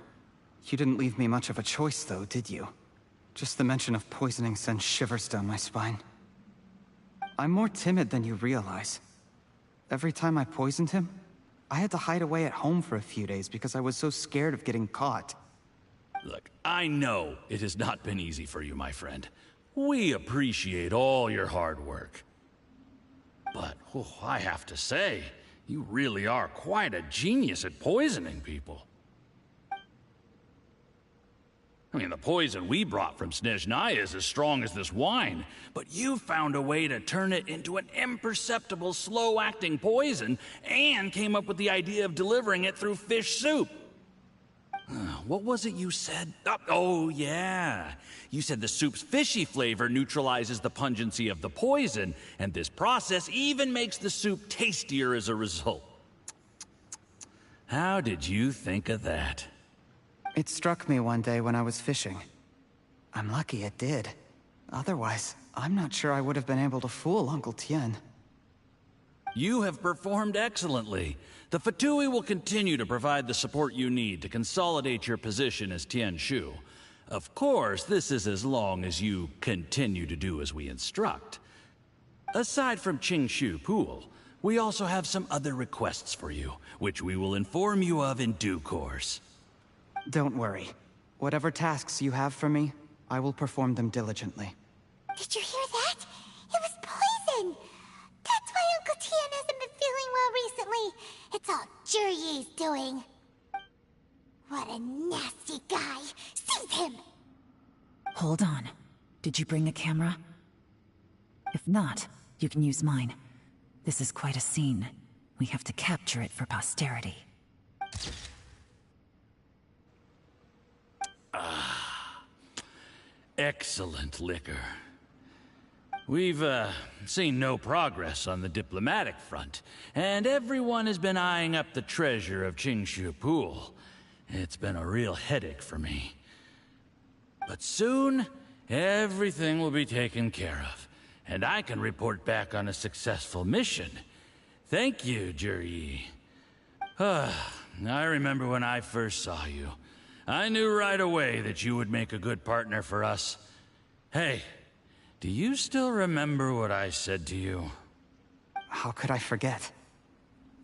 You didn't leave me much of a choice, though, did you? Just the mention of poisoning sends shivers down my spine. I'm more timid than you realize. Every time I poisoned him, I had to hide away at home for a few days because I was so scared of getting caught. Look, I know it has not been easy for you, my friend. We appreciate all your hard work. But, I have to say, you really are quite a genius at poisoning people. I mean, the poison we brought from Snezhnaya is as strong as this wine, but you found a way to turn it into an imperceptible, slow-acting poison, and came up with the idea of delivering it through fish soup. What was it you said? Oh, yeah. You said the soup's fishy flavor neutralizes the pungency of the poison, and this process even makes the soup tastier as a result. How did you think of that? It struck me one day when I was fishing. I'm lucky it did. Otherwise, I'm not sure I would have been able to fool Uncle Tien. You have performed excellently. The Fatui will continue to provide the support you need to consolidate your position as Tianshu. Of course, this is as long as you continue to do as we instruct. Aside from Qingshu Pool, we also have some other requests for you, which we will inform you of in due course. Don't worry. Whatever tasks you have for me, I will perform them diligently. Did you hear that? It was poison! That's why Uncle Tian hasn't been feeling well recently. It's all Jurye's doing. What a nasty guy! Seize him! Hold on. Did you bring a camera? If not, you can use mine. This is quite a scene. We have to capture it for posterity. Excellent liquor. We've, seen no progress on the diplomatic front, and everyone has been eyeing up the treasure of Qingshu Pool. It's been a real headache for me. But soon, everything will be taken care of, and I can report back on a successful mission. Thank you, Jurye. I remember when I first saw you. I knew right away that you would make a good partner for us. Hey, do you still remember what I said to you? How could I forget?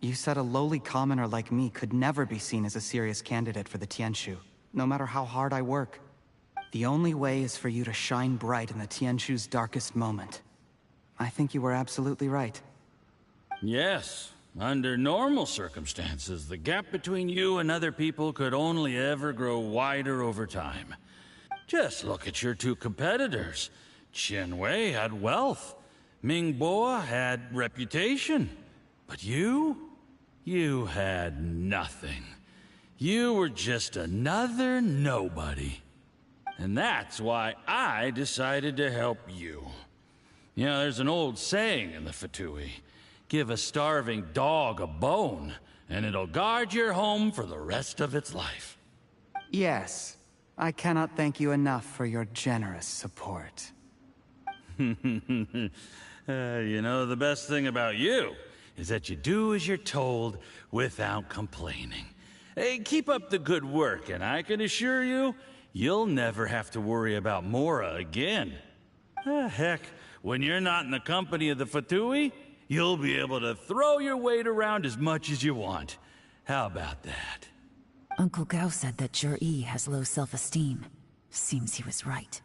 You said a lowly commoner like me could never be seen as a serious candidate for the Tianshu, no matter how hard I work. The only way is for you to shine bright in the Tianshu's darkest moment. I think you were absolutely right. Yes. Under normal circumstances, the gap between you and other people could only ever grow wider over time. Just look at your two competitors. Qianwei had wealth. Mingboa had reputation. But you had nothing. You were just another nobody. And that's why I decided to help you. You know, there's an old saying in the Fatui. Give a starving dog a bone, and it'll guard your home for the rest of its life. Yes. I cannot thank you enough for your generous support. You know, the best thing about you is that you do as you're told without complaining. Hey, keep up the good work, and I can assure you, you'll never have to worry about Mora again. Heck, when you're not in the company of the Fatui, you'll be able to throw your weight around as much as you want. How about that? Uncle Gao said that Jurye has low self-esteem. Seems he was right.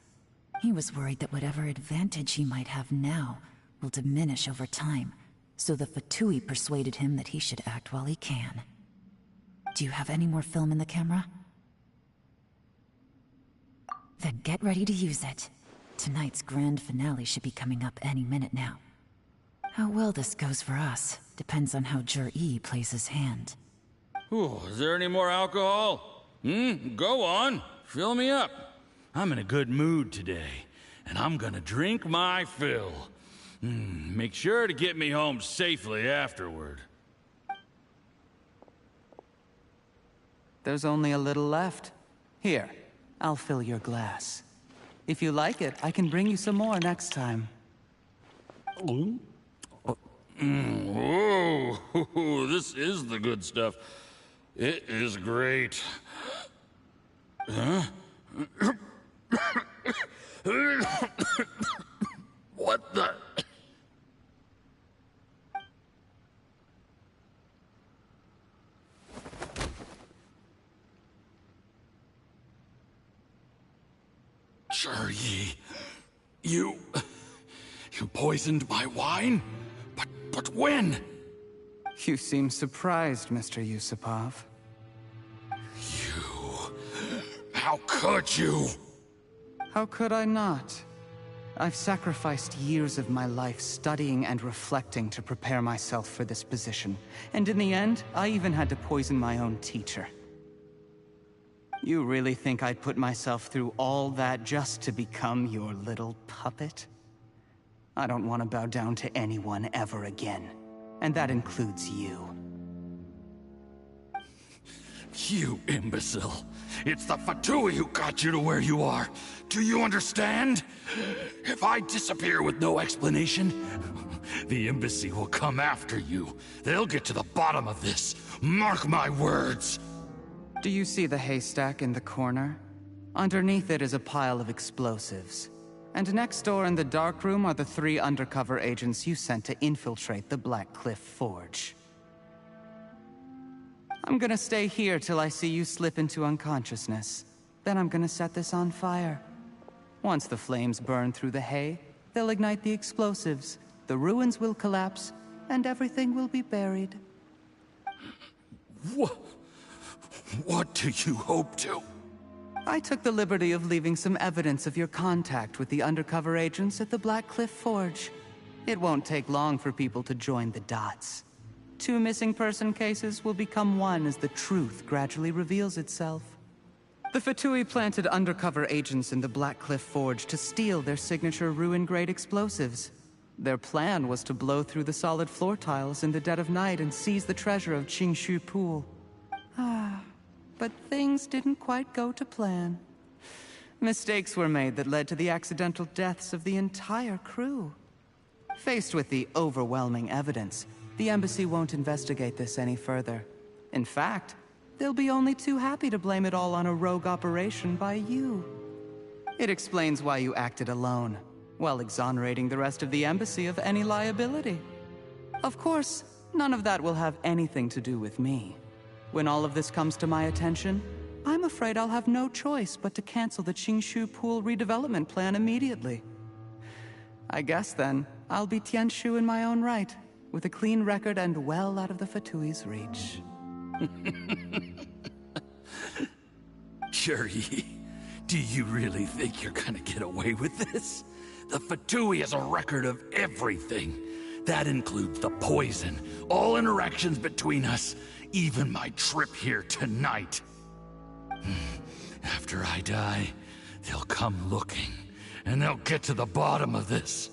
He was worried that whatever advantage he might have now will diminish over time, so the Fatui persuaded him that he should act while he can. Do you have any more film in the camera? Then get ready to use it. Tonight's grand finale should be coming up any minute now. How well this goes for us depends on how Jurye plays his hand. Ooh, is there any more alcohol? Go on. Fill me up. I'm in a good mood today, and I'm gonna drink my fill. Make sure to get me home safely afterward. There's only a little left. Here, I'll fill your glass. If you like it, I can bring you some more next time. Whoa, this is the good stuff. It is great. Huh? What the? Jurye, you poisoned my wine? But when? You seem surprised, Mr. Yusupov. How could you? How could I not? I've sacrificed years of my life studying and reflecting to prepare myself for this position. And in the end, I even had to poison my own teacher. You really think I'd put myself through all that just to become your little puppet? I don't want to bow down to anyone ever again. And that includes you. You imbecile. It's the Fatui who got you to where you are. Do you understand? If I disappear with no explanation, The embassy will come after you. They'll get to the bottom of this. Mark my words. Do you see the haystack in the corner? Underneath it is a pile of explosives. And next door in the dark room are the 3 undercover agents you sent to infiltrate the Black Cliff Forge. I'm gonna stay here till I see you slip into unconsciousness. Then I'm gonna set this on fire. Once the flames burn through the hay, they'll ignite the explosives, the ruins will collapse, and everything will be buried. What do you hope to? I took the liberty of leaving some evidence of your contact with the undercover agents at the Black Cliff Forge. It won't take long for people to join the dots. 2 missing person cases will become 1 as the truth gradually reveals itself. The Fatui planted undercover agents in the Black Cliff Forge to steal their signature ruin-grade explosives. Their plan was to blow through the solid floor tiles in the dead of night and seize the treasure of Qingshu Pool. But things didn't quite go to plan. Mistakes were made that led to the accidental deaths of the entire crew. Faced with the overwhelming evidence, the embassy won't investigate this any further. In fact, they'll be only too happy to blame it all on a rogue operation by you. It explains why you acted alone, while exonerating the rest of the embassy of any liability. Of course, none of that will have anything to do with me. When all of this comes to my attention, I'm afraid I'll have no choice but to cancel the Qingshu Pool redevelopment plan immediately. I guess then, I'll be Tianshu in my own right, with a clean record and well out of the Fatui's reach. Yuri, do you really think you're gonna get away with this? The Fatui has a record of everything. That includes the poison, all interactions between us, even my trip here tonight. After I die, they'll come looking, and they'll get to the bottom of this.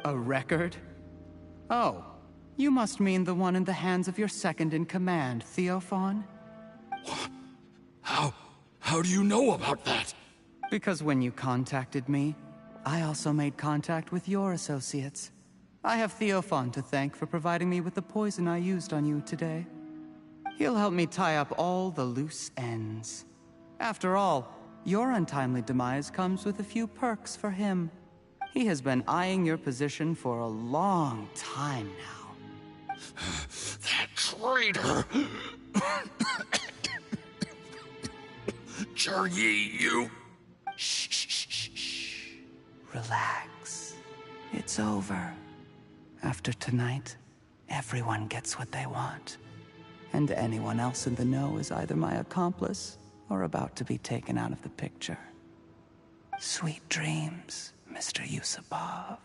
A record? Oh, you must mean the one in the hands of your second-in-command, Theophan? How do you know about that? Because when you contacted me, I also made contact with your associates. I have Theophan to thank for providing me with the poison I used on you today. He'll help me tie up all the loose ends. After all, your untimely demise comes with a few perks for him. He has been eyeing your position for a long time now. That traitor! Yuri, you... Shh. Relax. It's over. After tonight, everyone gets what they want. And anyone else in the know is either my accomplice or about to be taken out of the picture. Sweet dreams, Mr. Yusupov.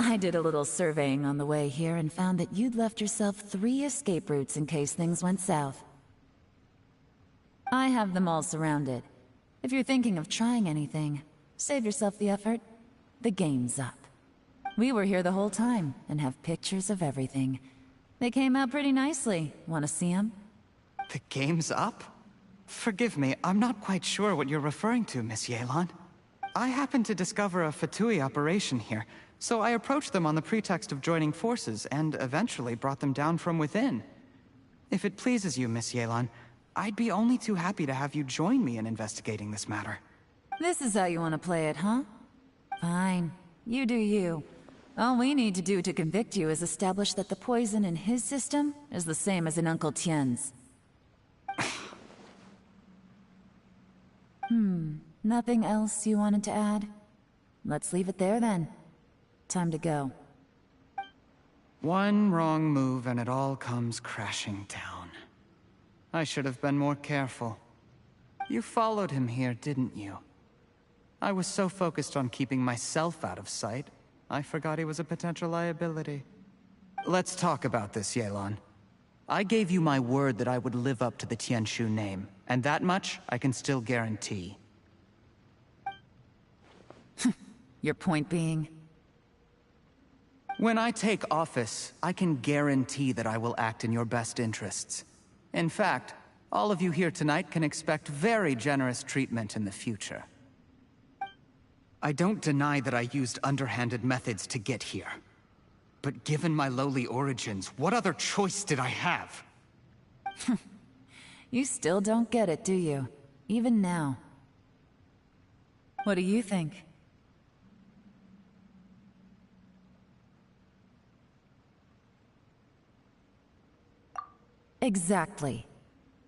I did a little surveying on the way here and found that you'd left yourself 3 escape routes in case things went south. I have them all surrounded. If you're thinking of trying anything, save yourself the effort. The game's up. We were here the whole time and have pictures of everything. They came out pretty nicely. Want to see them? The game's up? Forgive me, I'm not quite sure what you're referring to, Miss Yelan. I happened to discover a Fatui operation here, so I approached them on the pretext of joining forces and eventually brought them down from within. If it pleases you, Miss Yelan, I'd be only too happy to have you join me in investigating this matter. This is how you want to play it, huh? Fine. You do you. All we need to do to convict you is establish that the poison in his system is the same as in Uncle Tien's. Nothing else you wanted to add? Let's leave it there then. Time to go. One wrong move and it all comes crashing down. I should have been more careful. You followed him here, didn't you? I was so focused on keeping myself out of sight, I forgot he was a potential liability. Let's talk about this, Yelan. I gave you my word that I would live up to the Tianshu name, and that much I can still guarantee. Your point being? When I take office, I can guarantee that I will act in your best interests. In fact, all of you here tonight can expect very generous treatment in the future. I don't deny that I used underhanded methods to get here. But given my lowly origins, what other choice did I have? You still don't get it, do you? Even now. What do you think? Exactly.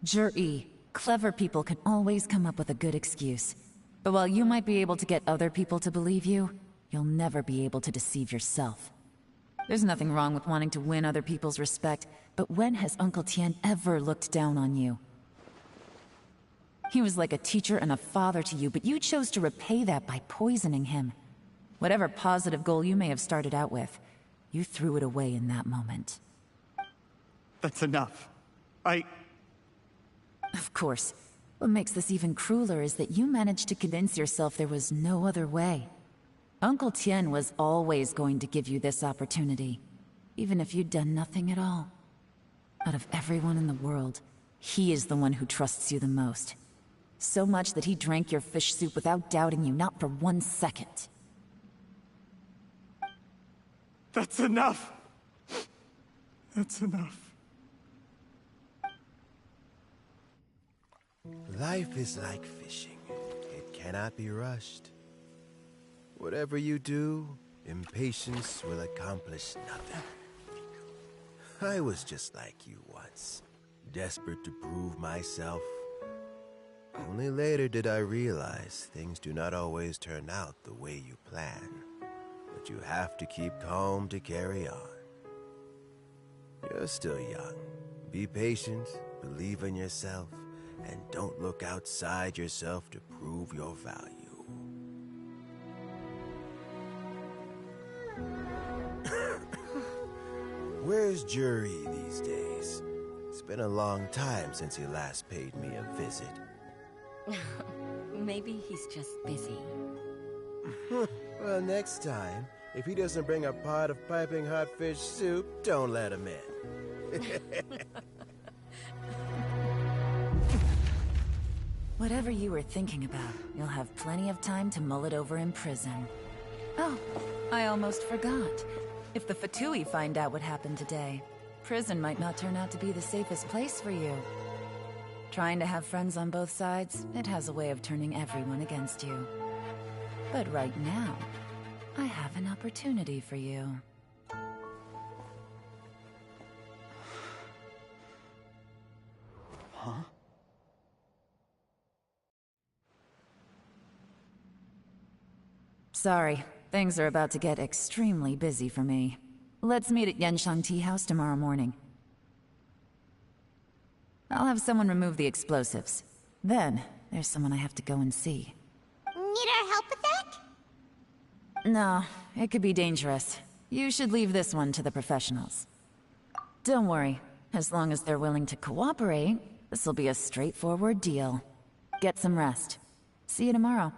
Jur-E, clever people can always come up with a good excuse. But while you might be able to get other people to believe you, you'll never be able to deceive yourself. There's nothing wrong with wanting to win other people's respect, but when has Uncle Tien ever looked down on you? He was like a teacher and a father to you, but you chose to repay that by poisoning him. Whatever positive goal you may have started out with, you threw it away in that moment. That's enough. Of course. What makes this even crueler is that you managed to convince yourself there was no other way. Uncle Tien was always going to give you this opportunity, even if you'd done nothing at all. Out of everyone in the world, he is the one who trusts you the most. So much that he drank your fish soup without doubting you, not for 1 second. That's enough! That's enough. Life is like fishing. It cannot be rushed. Whatever you do, impatience will accomplish nothing. I was just like you once, desperate to prove myself. Only later did I realize things do not always turn out the way you plan. But you have to keep calm to carry on. You're still young. Be patient, believe in yourself, and don't look outside yourself to prove your value. Where's Jur-E these days? It's been a long time since he last paid me a visit. Maybe he's just busy. Well, next time, if he doesn't bring a pot of piping hot fish soup, don't let him in. Whatever you were thinking about, you'll have plenty of time to mull it over in prison. Oh, I almost forgot. If the Fatui find out what happened today, prison might not turn out to be the safest place for you. Trying to have friends on both sides, it has a way of turning everyone against you. But right now, I have an opportunity for you. Huh? Sorry, things are about to get extremely busy for me. Let's meet at Yenshang Tea House tomorrow morning. I'll have someone remove the explosives. Then, there's someone I have to go and see. Need our help with that? No, it could be dangerous. You should leave this one to the professionals. Don't worry, as long as they're willing to cooperate, this'll be a straightforward deal. Get some rest. See you tomorrow.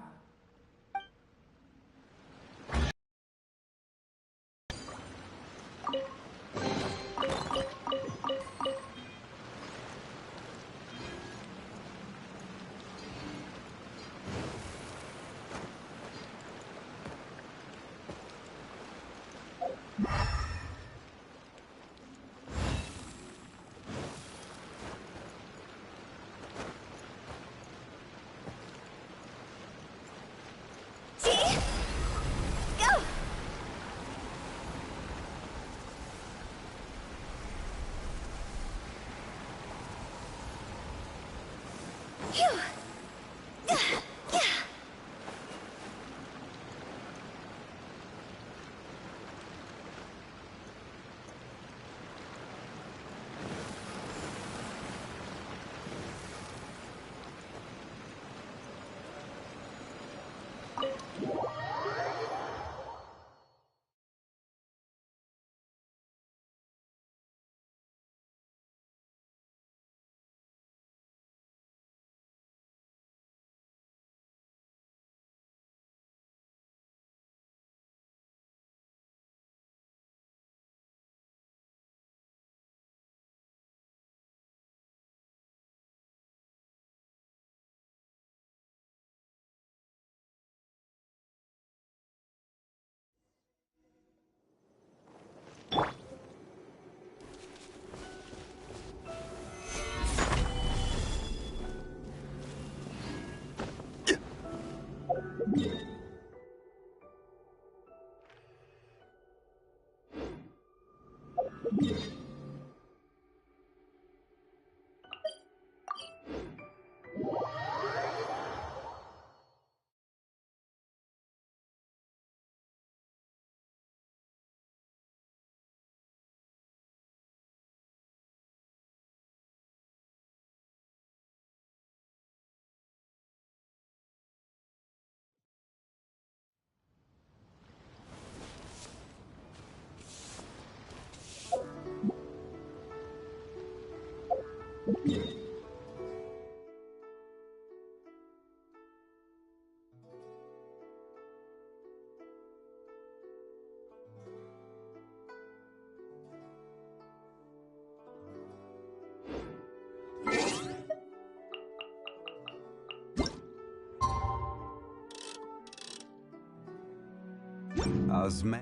Osman,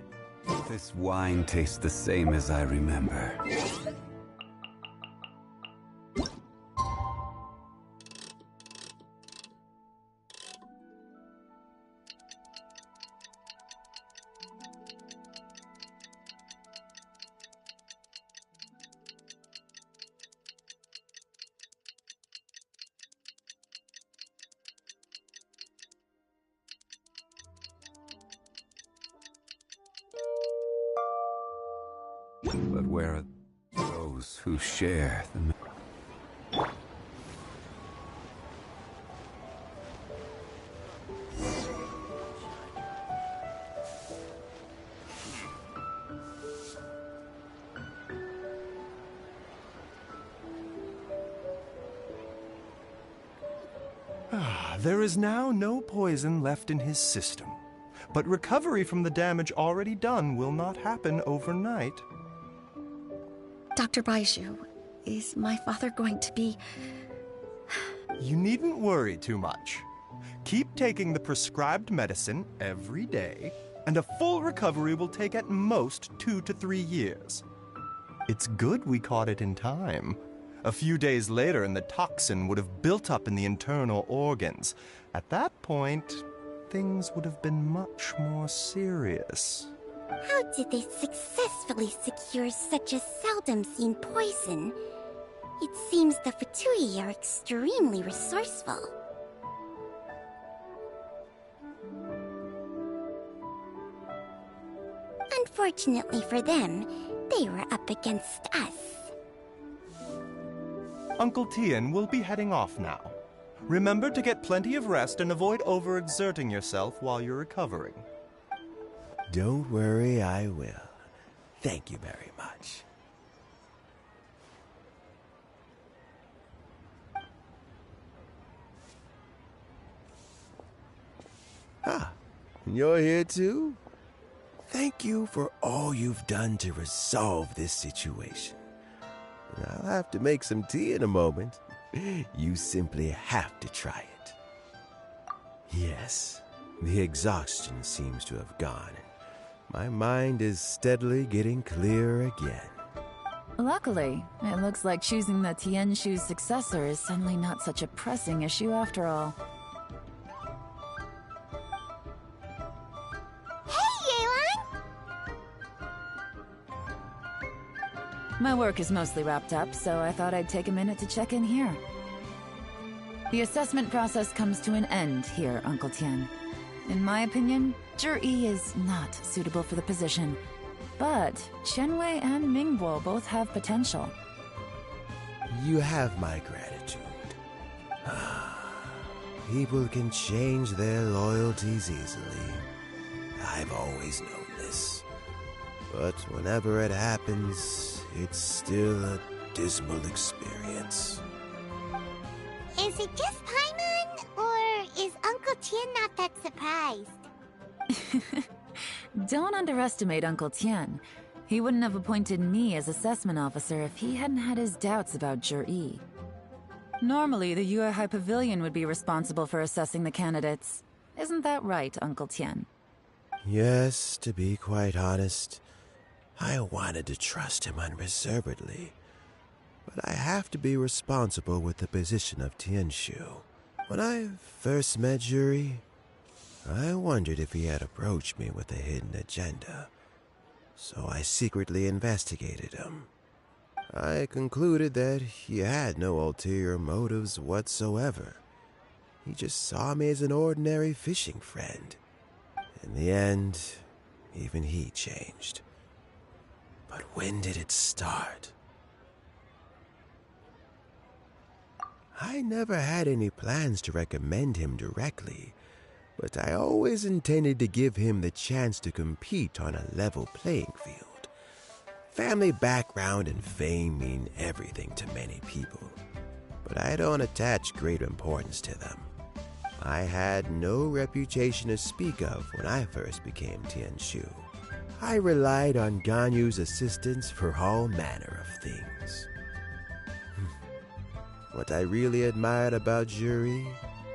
this wine tastes the same as I remember. But where are those who share the... There is now no poison left in his system, but recovery from the damage already done will not happen overnight. Dr. Baiju, is my father going to be... You needn't worry too much. Keep taking the prescribed medicine every day, and a full recovery will take at most 2 to 3 years. It's good we caught it in time. A few days later, and the toxin would have built up in the internal organs. At that point, things would have been much more serious. How did they successfully secure such a seldom-seen poison? It seems the Fatui are extremely resourceful. Unfortunately for them, they were up against us. Uncle Tian will be heading off now. Remember to get plenty of rest and avoid overexerting yourself while you're recovering. Don't worry, I will. Thank you very much. Ah, you're here too? Thank you for all you've done to resolve this situation. I'll have to make some tea in a moment. You simply have to try it. Yes, the exhaustion seems to have gone. My mind is steadily getting clearer again. Luckily, it looks like choosing the Tianshu's successor is suddenly not such a pressing issue after all. My work is mostly wrapped up, so I thought I'd take a minute to check in here. The assessment process comes to an end here, Uncle Tian. In my opinion, Zhi is not suitable for the position, but Qianwei and Mingbo both have potential. You have my gratitude. People can change their loyalties easily. I've always known this. But whenever it happens, it's still a dismal experience. Is it just Paimon, or is Uncle Tian not that surprised? Don't underestimate Uncle Tian. He wouldn't have appointed me as assessment officer if he hadn't had his doubts about Zhi. Normally, the Yuehai Pavilion would be responsible for assessing the candidates. Isn't that right, Uncle Tian? Yes, to be quite honest, I wanted to trust him unreservedly. But I have to be responsible with the position of Tianshu. When I first met Zhi, I wondered if he had approached me with a hidden agenda, so I secretly investigated him. I concluded that he had no ulterior motives whatsoever. He just saw me as an ordinary fishing friend. In the end, even he changed. But when did it start? I never had any plans to recommend him directly, but I always intended to give him the chance to compete on a level playing field. Family background and fame mean everything to many people, but I don't attach great importance to them. I had no reputation to speak of when I first became Tianshu. I relied on Ganyu's assistance for all manner of things. What I really admired about Juri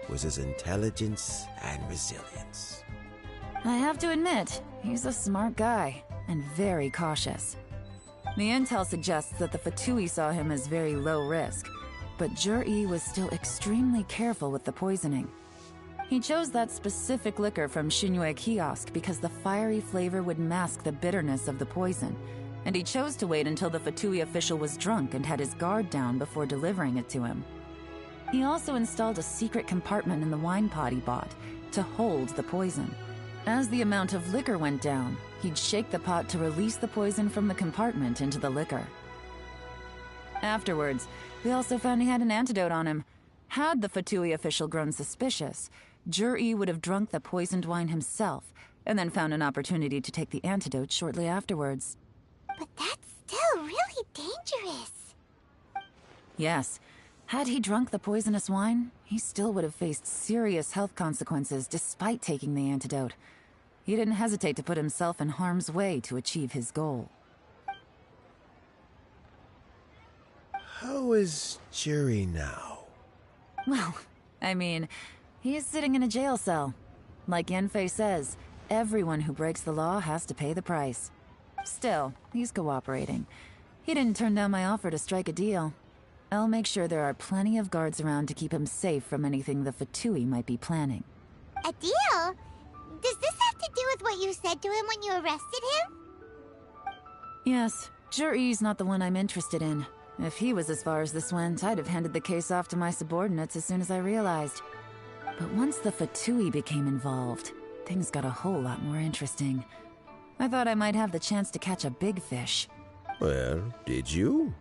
was his intelligence and resilience. I have to admit, he's a smart guy, and very cautious. The intel suggests that the Fatui saw him as very low risk, but Jur-E was still extremely careful with the poisoning. He chose that specific liquor from Xingyue Kiosk because the fiery flavor would mask the bitterness of the poison, and he chose to wait until the Fatui official was drunk and had his guard down before delivering it to him. He also installed a secret compartment in the wine pot he bought to hold the poison. As the amount of liquor went down, he'd shake the pot to release the poison from the compartment into the liquor. Afterwards, we also found he had an antidote on him. Had the Fatui official grown suspicious, Jur-E would have drunk the poisoned wine himself, and then found an opportunity to take the antidote shortly afterwards. But that's still really dangerous. Yes. Had he drunk the poisonous wine, he still would have faced serious health consequences despite taking the antidote. He didn't hesitate to put himself in harm's way to achieve his goal. How is Juri now? Well, I mean, he is sitting in a jail cell. Like Yanfei says, everyone who breaks the law has to pay the price. Still, he's cooperating. He didn't turn down my offer to strike a deal. I'll make sure there are plenty of guards around to keep him safe from anything the Fatui might be planning. A deal? Does this have to do with what you said to him when you arrested him? Yes, Jur-E's not the one I'm interested in. If he was as far as this went, I'd have handed the case off to my subordinates as soon as I realized. But once the Fatui became involved, things got a whole lot more interesting. I thought I might have the chance to catch a big fish. Well, did you?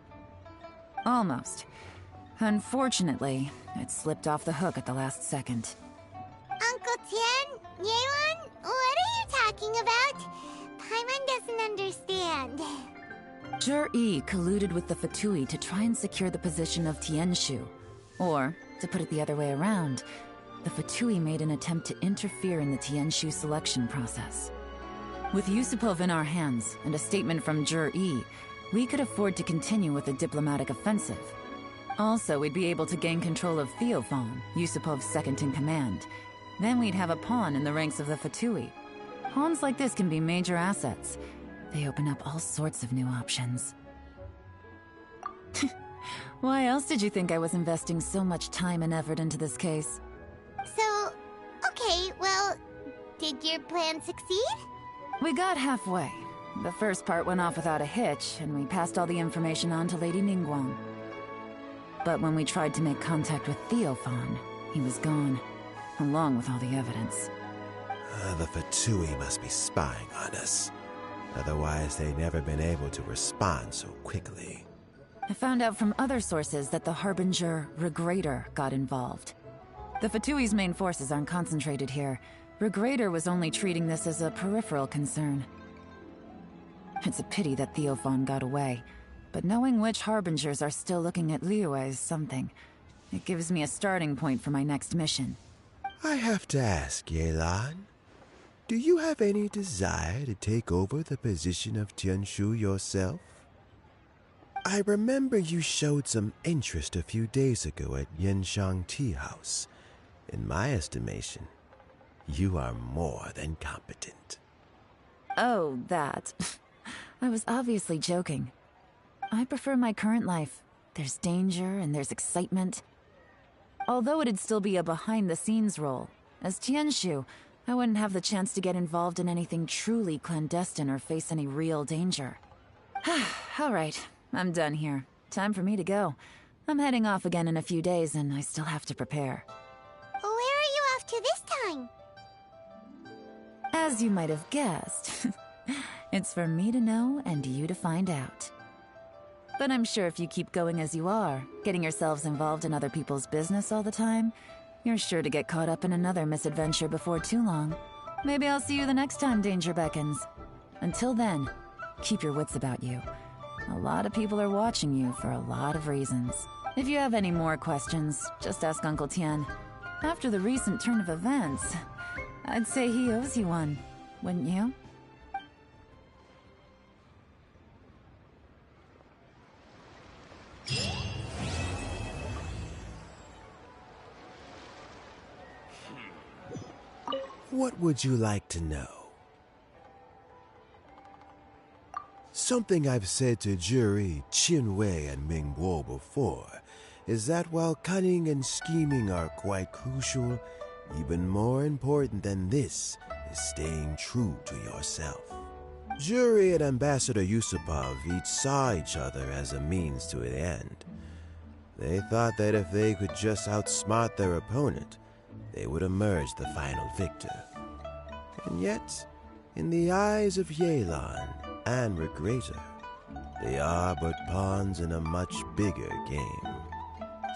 Almost. Unfortunately, it slipped off the hook at the last second. Uncle Tian? Yelan? What are you talking about? Paimon doesn't understand. Jur-E colluded with the Fatui to try and secure the position of Tianshu. Or, to put it the other way around, the Fatui made an attempt to interfere in the Tianshu selection process. With Yusupov in our hands and a statement from Jur-E, we could afford to continue with a diplomatic offensive. Also, we'd be able to gain control of Theophan, Yusupov's second-in-command. Then we'd have a pawn in the ranks of the Fatui. Pawns like this can be major assets. They open up all sorts of new options. Why else did you think I was investing so much time and effort into this case? So, okay, well, did your plan succeed? We got halfway. The first part went off without a hitch, and we passed all the information on to Lady Ningguang. But when we tried to make contact with Theophan, he was gone, along with all the evidence. The Fatui must be spying on us. Otherwise, they'd never been able to respond so quickly. I found out from other sources that the Harbinger, Regrator, got involved. The Fatui's main forces aren't concentrated here. Regrator was only treating this as a peripheral concern. It's a pity that Theophan got away, but knowing which Harbingers are still looking at Liyue is something. It gives me a starting point for my next mission. I have to ask, Yelan, do you have any desire to take over the position of Tianshu yourself? I remember you showed some interest a few days ago at Yenshang Tea House. In my estimation, you are more than competent. Oh, that. I was obviously joking. I prefer my current life. There's danger and there's excitement. Although it'd still be a behind-the-scenes role, as Tianshu, I wouldn't have the chance to get involved in anything truly clandestine or face any real danger. All right, I'm done here. Time for me to go. I'm heading off again in a few days, and I still have to prepare. Where are you off to this time? As you might have guessed, it's for me to know and you to find out. But I'm sure if you keep going as you are, getting yourselves involved in other people's business all the time, you're sure to get caught up in another misadventure before too long. Maybe I'll see you the next time danger beckons. Until then, keep your wits about you. A lot of people are watching you for a lot of reasons. If you have any more questions, just ask Uncle Tien. After the recent turn of events, I'd say he owes you one, wouldn't you? What would you like to know? Something I've said to Jury, Qinwei, and Mingguo before is that while cunning and scheming are quite crucial, even more important than this is staying true to yourself. Jury and Ambassador Yusupov each saw each other as a means to an end. They thought that if they could just outsmart their opponent, they would emerge the final victor. And yet, in the eyes of Yelan and Regrator, they are but pawns in a much bigger game.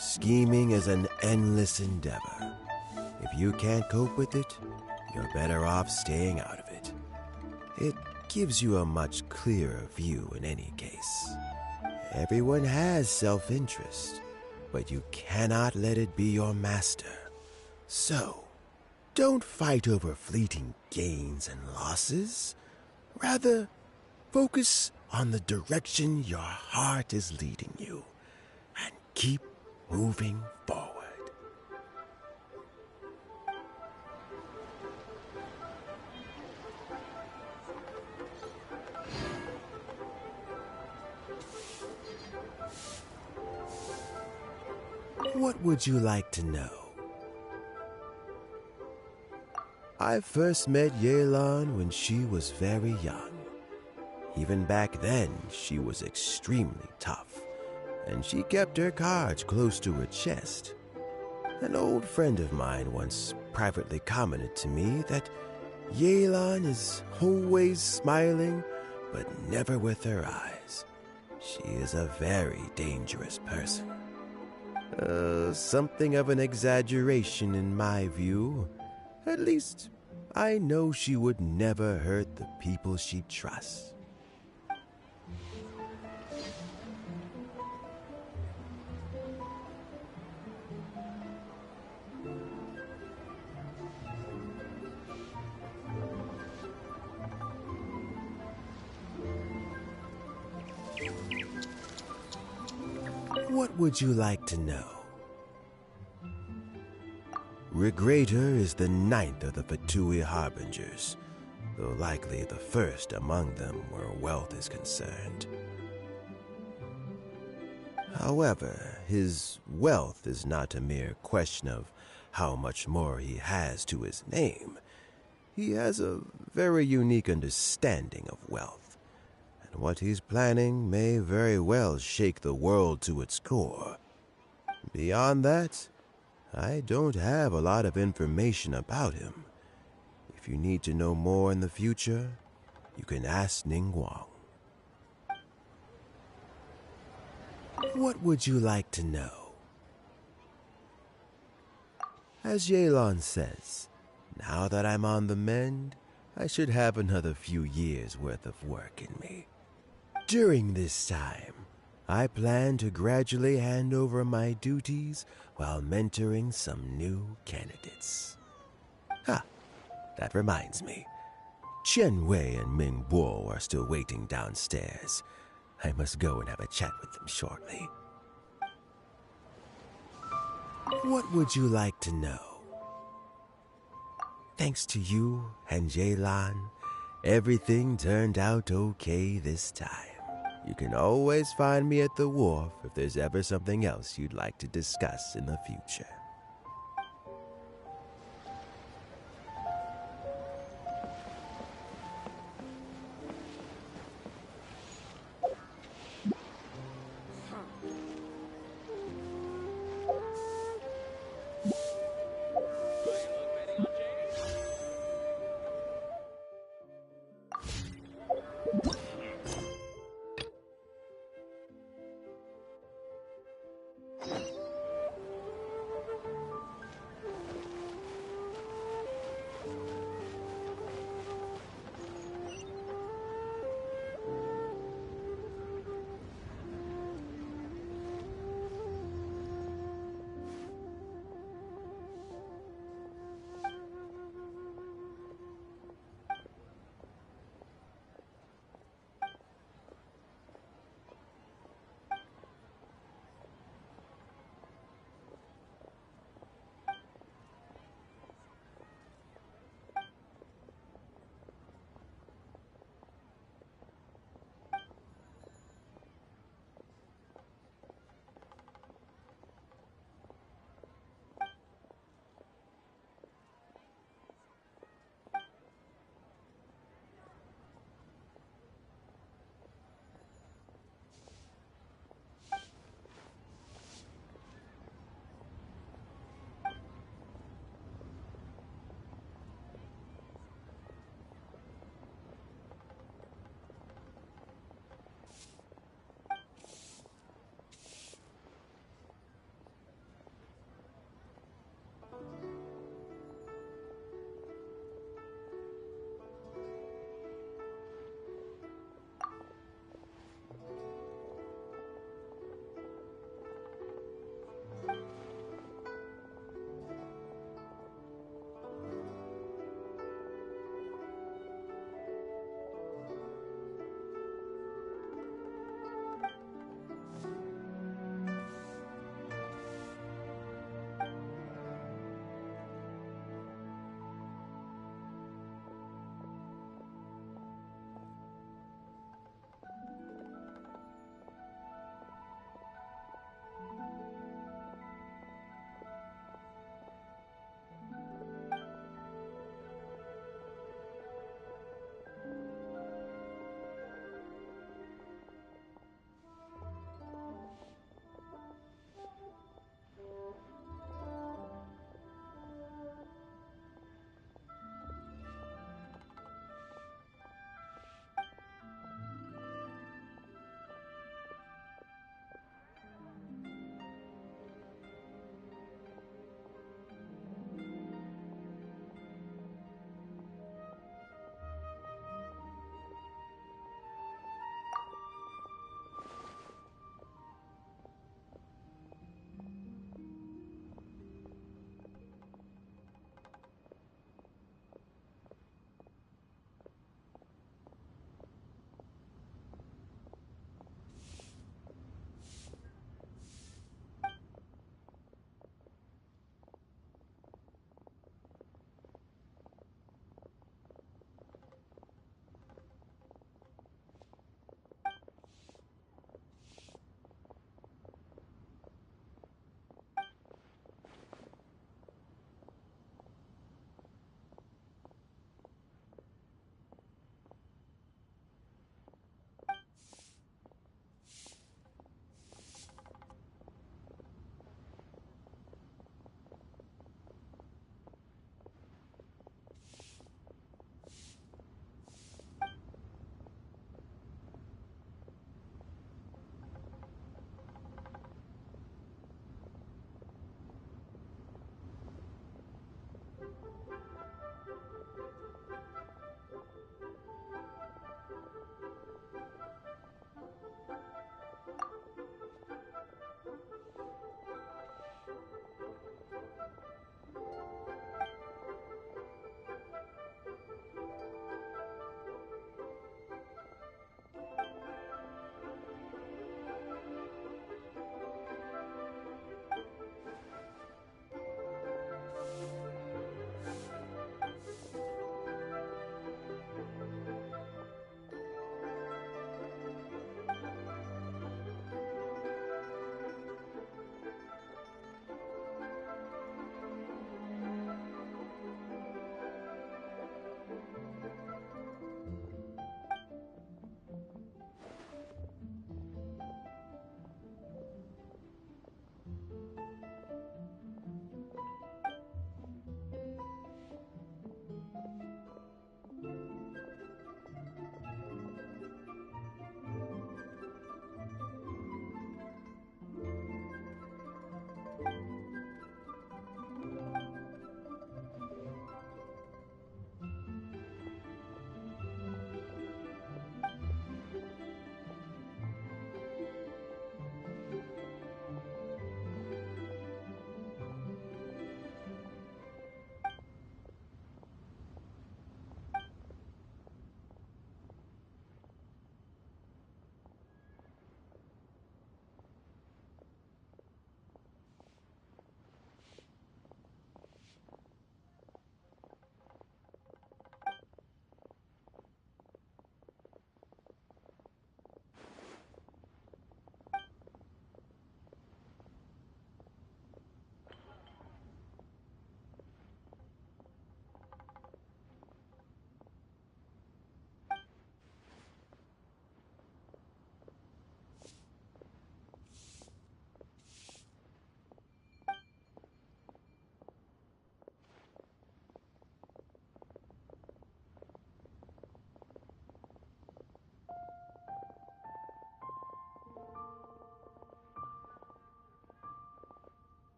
Scheming is an endless endeavor. If you can't cope with it, you're better off staying out of it. It gives you a much clearer view in any case. Everyone has self-interest, but you cannot let it be your master. So, don't fight over fleeting gains and losses. Rather, focus on the direction your heart is leading you, and keep moving forward. What would you like to know? I first met Yelan when she was very young. Even back then, she was extremely tough, and she kept her cards close to her chest. An old friend of mine once privately commented to me that Yelan is always smiling, but never with her eyes. She is a very dangerous person. Something of an exaggeration in my view. At least, I know she would never hurt the people she trusts. What would you like to know? Regrator is the 9th of the Fatui Harbingers, though likely the first among them where wealth is concerned. However, his wealth is not a mere question of how much more he has to his name. He has a very unique understanding of wealth, and what he's planning may very well shake the world to its core. Beyond that, I don't have a lot of information about him. If you need to know more in the future, you can ask Ningguang. What would you like to know? As Yelan says, now that I'm on the mend, I should have another few years' worth of work in me. During this time, I plan to gradually hand over my duties while mentoring some new candidates. That reminds me. Qianwei and Mingguo are still waiting downstairs. I must go and have a chat with them shortly. What would you like to know? Thanks to you and Yelan, everything turned out okay this time. You can always find me at the wharf if there's ever something else you'd like to discuss in the future.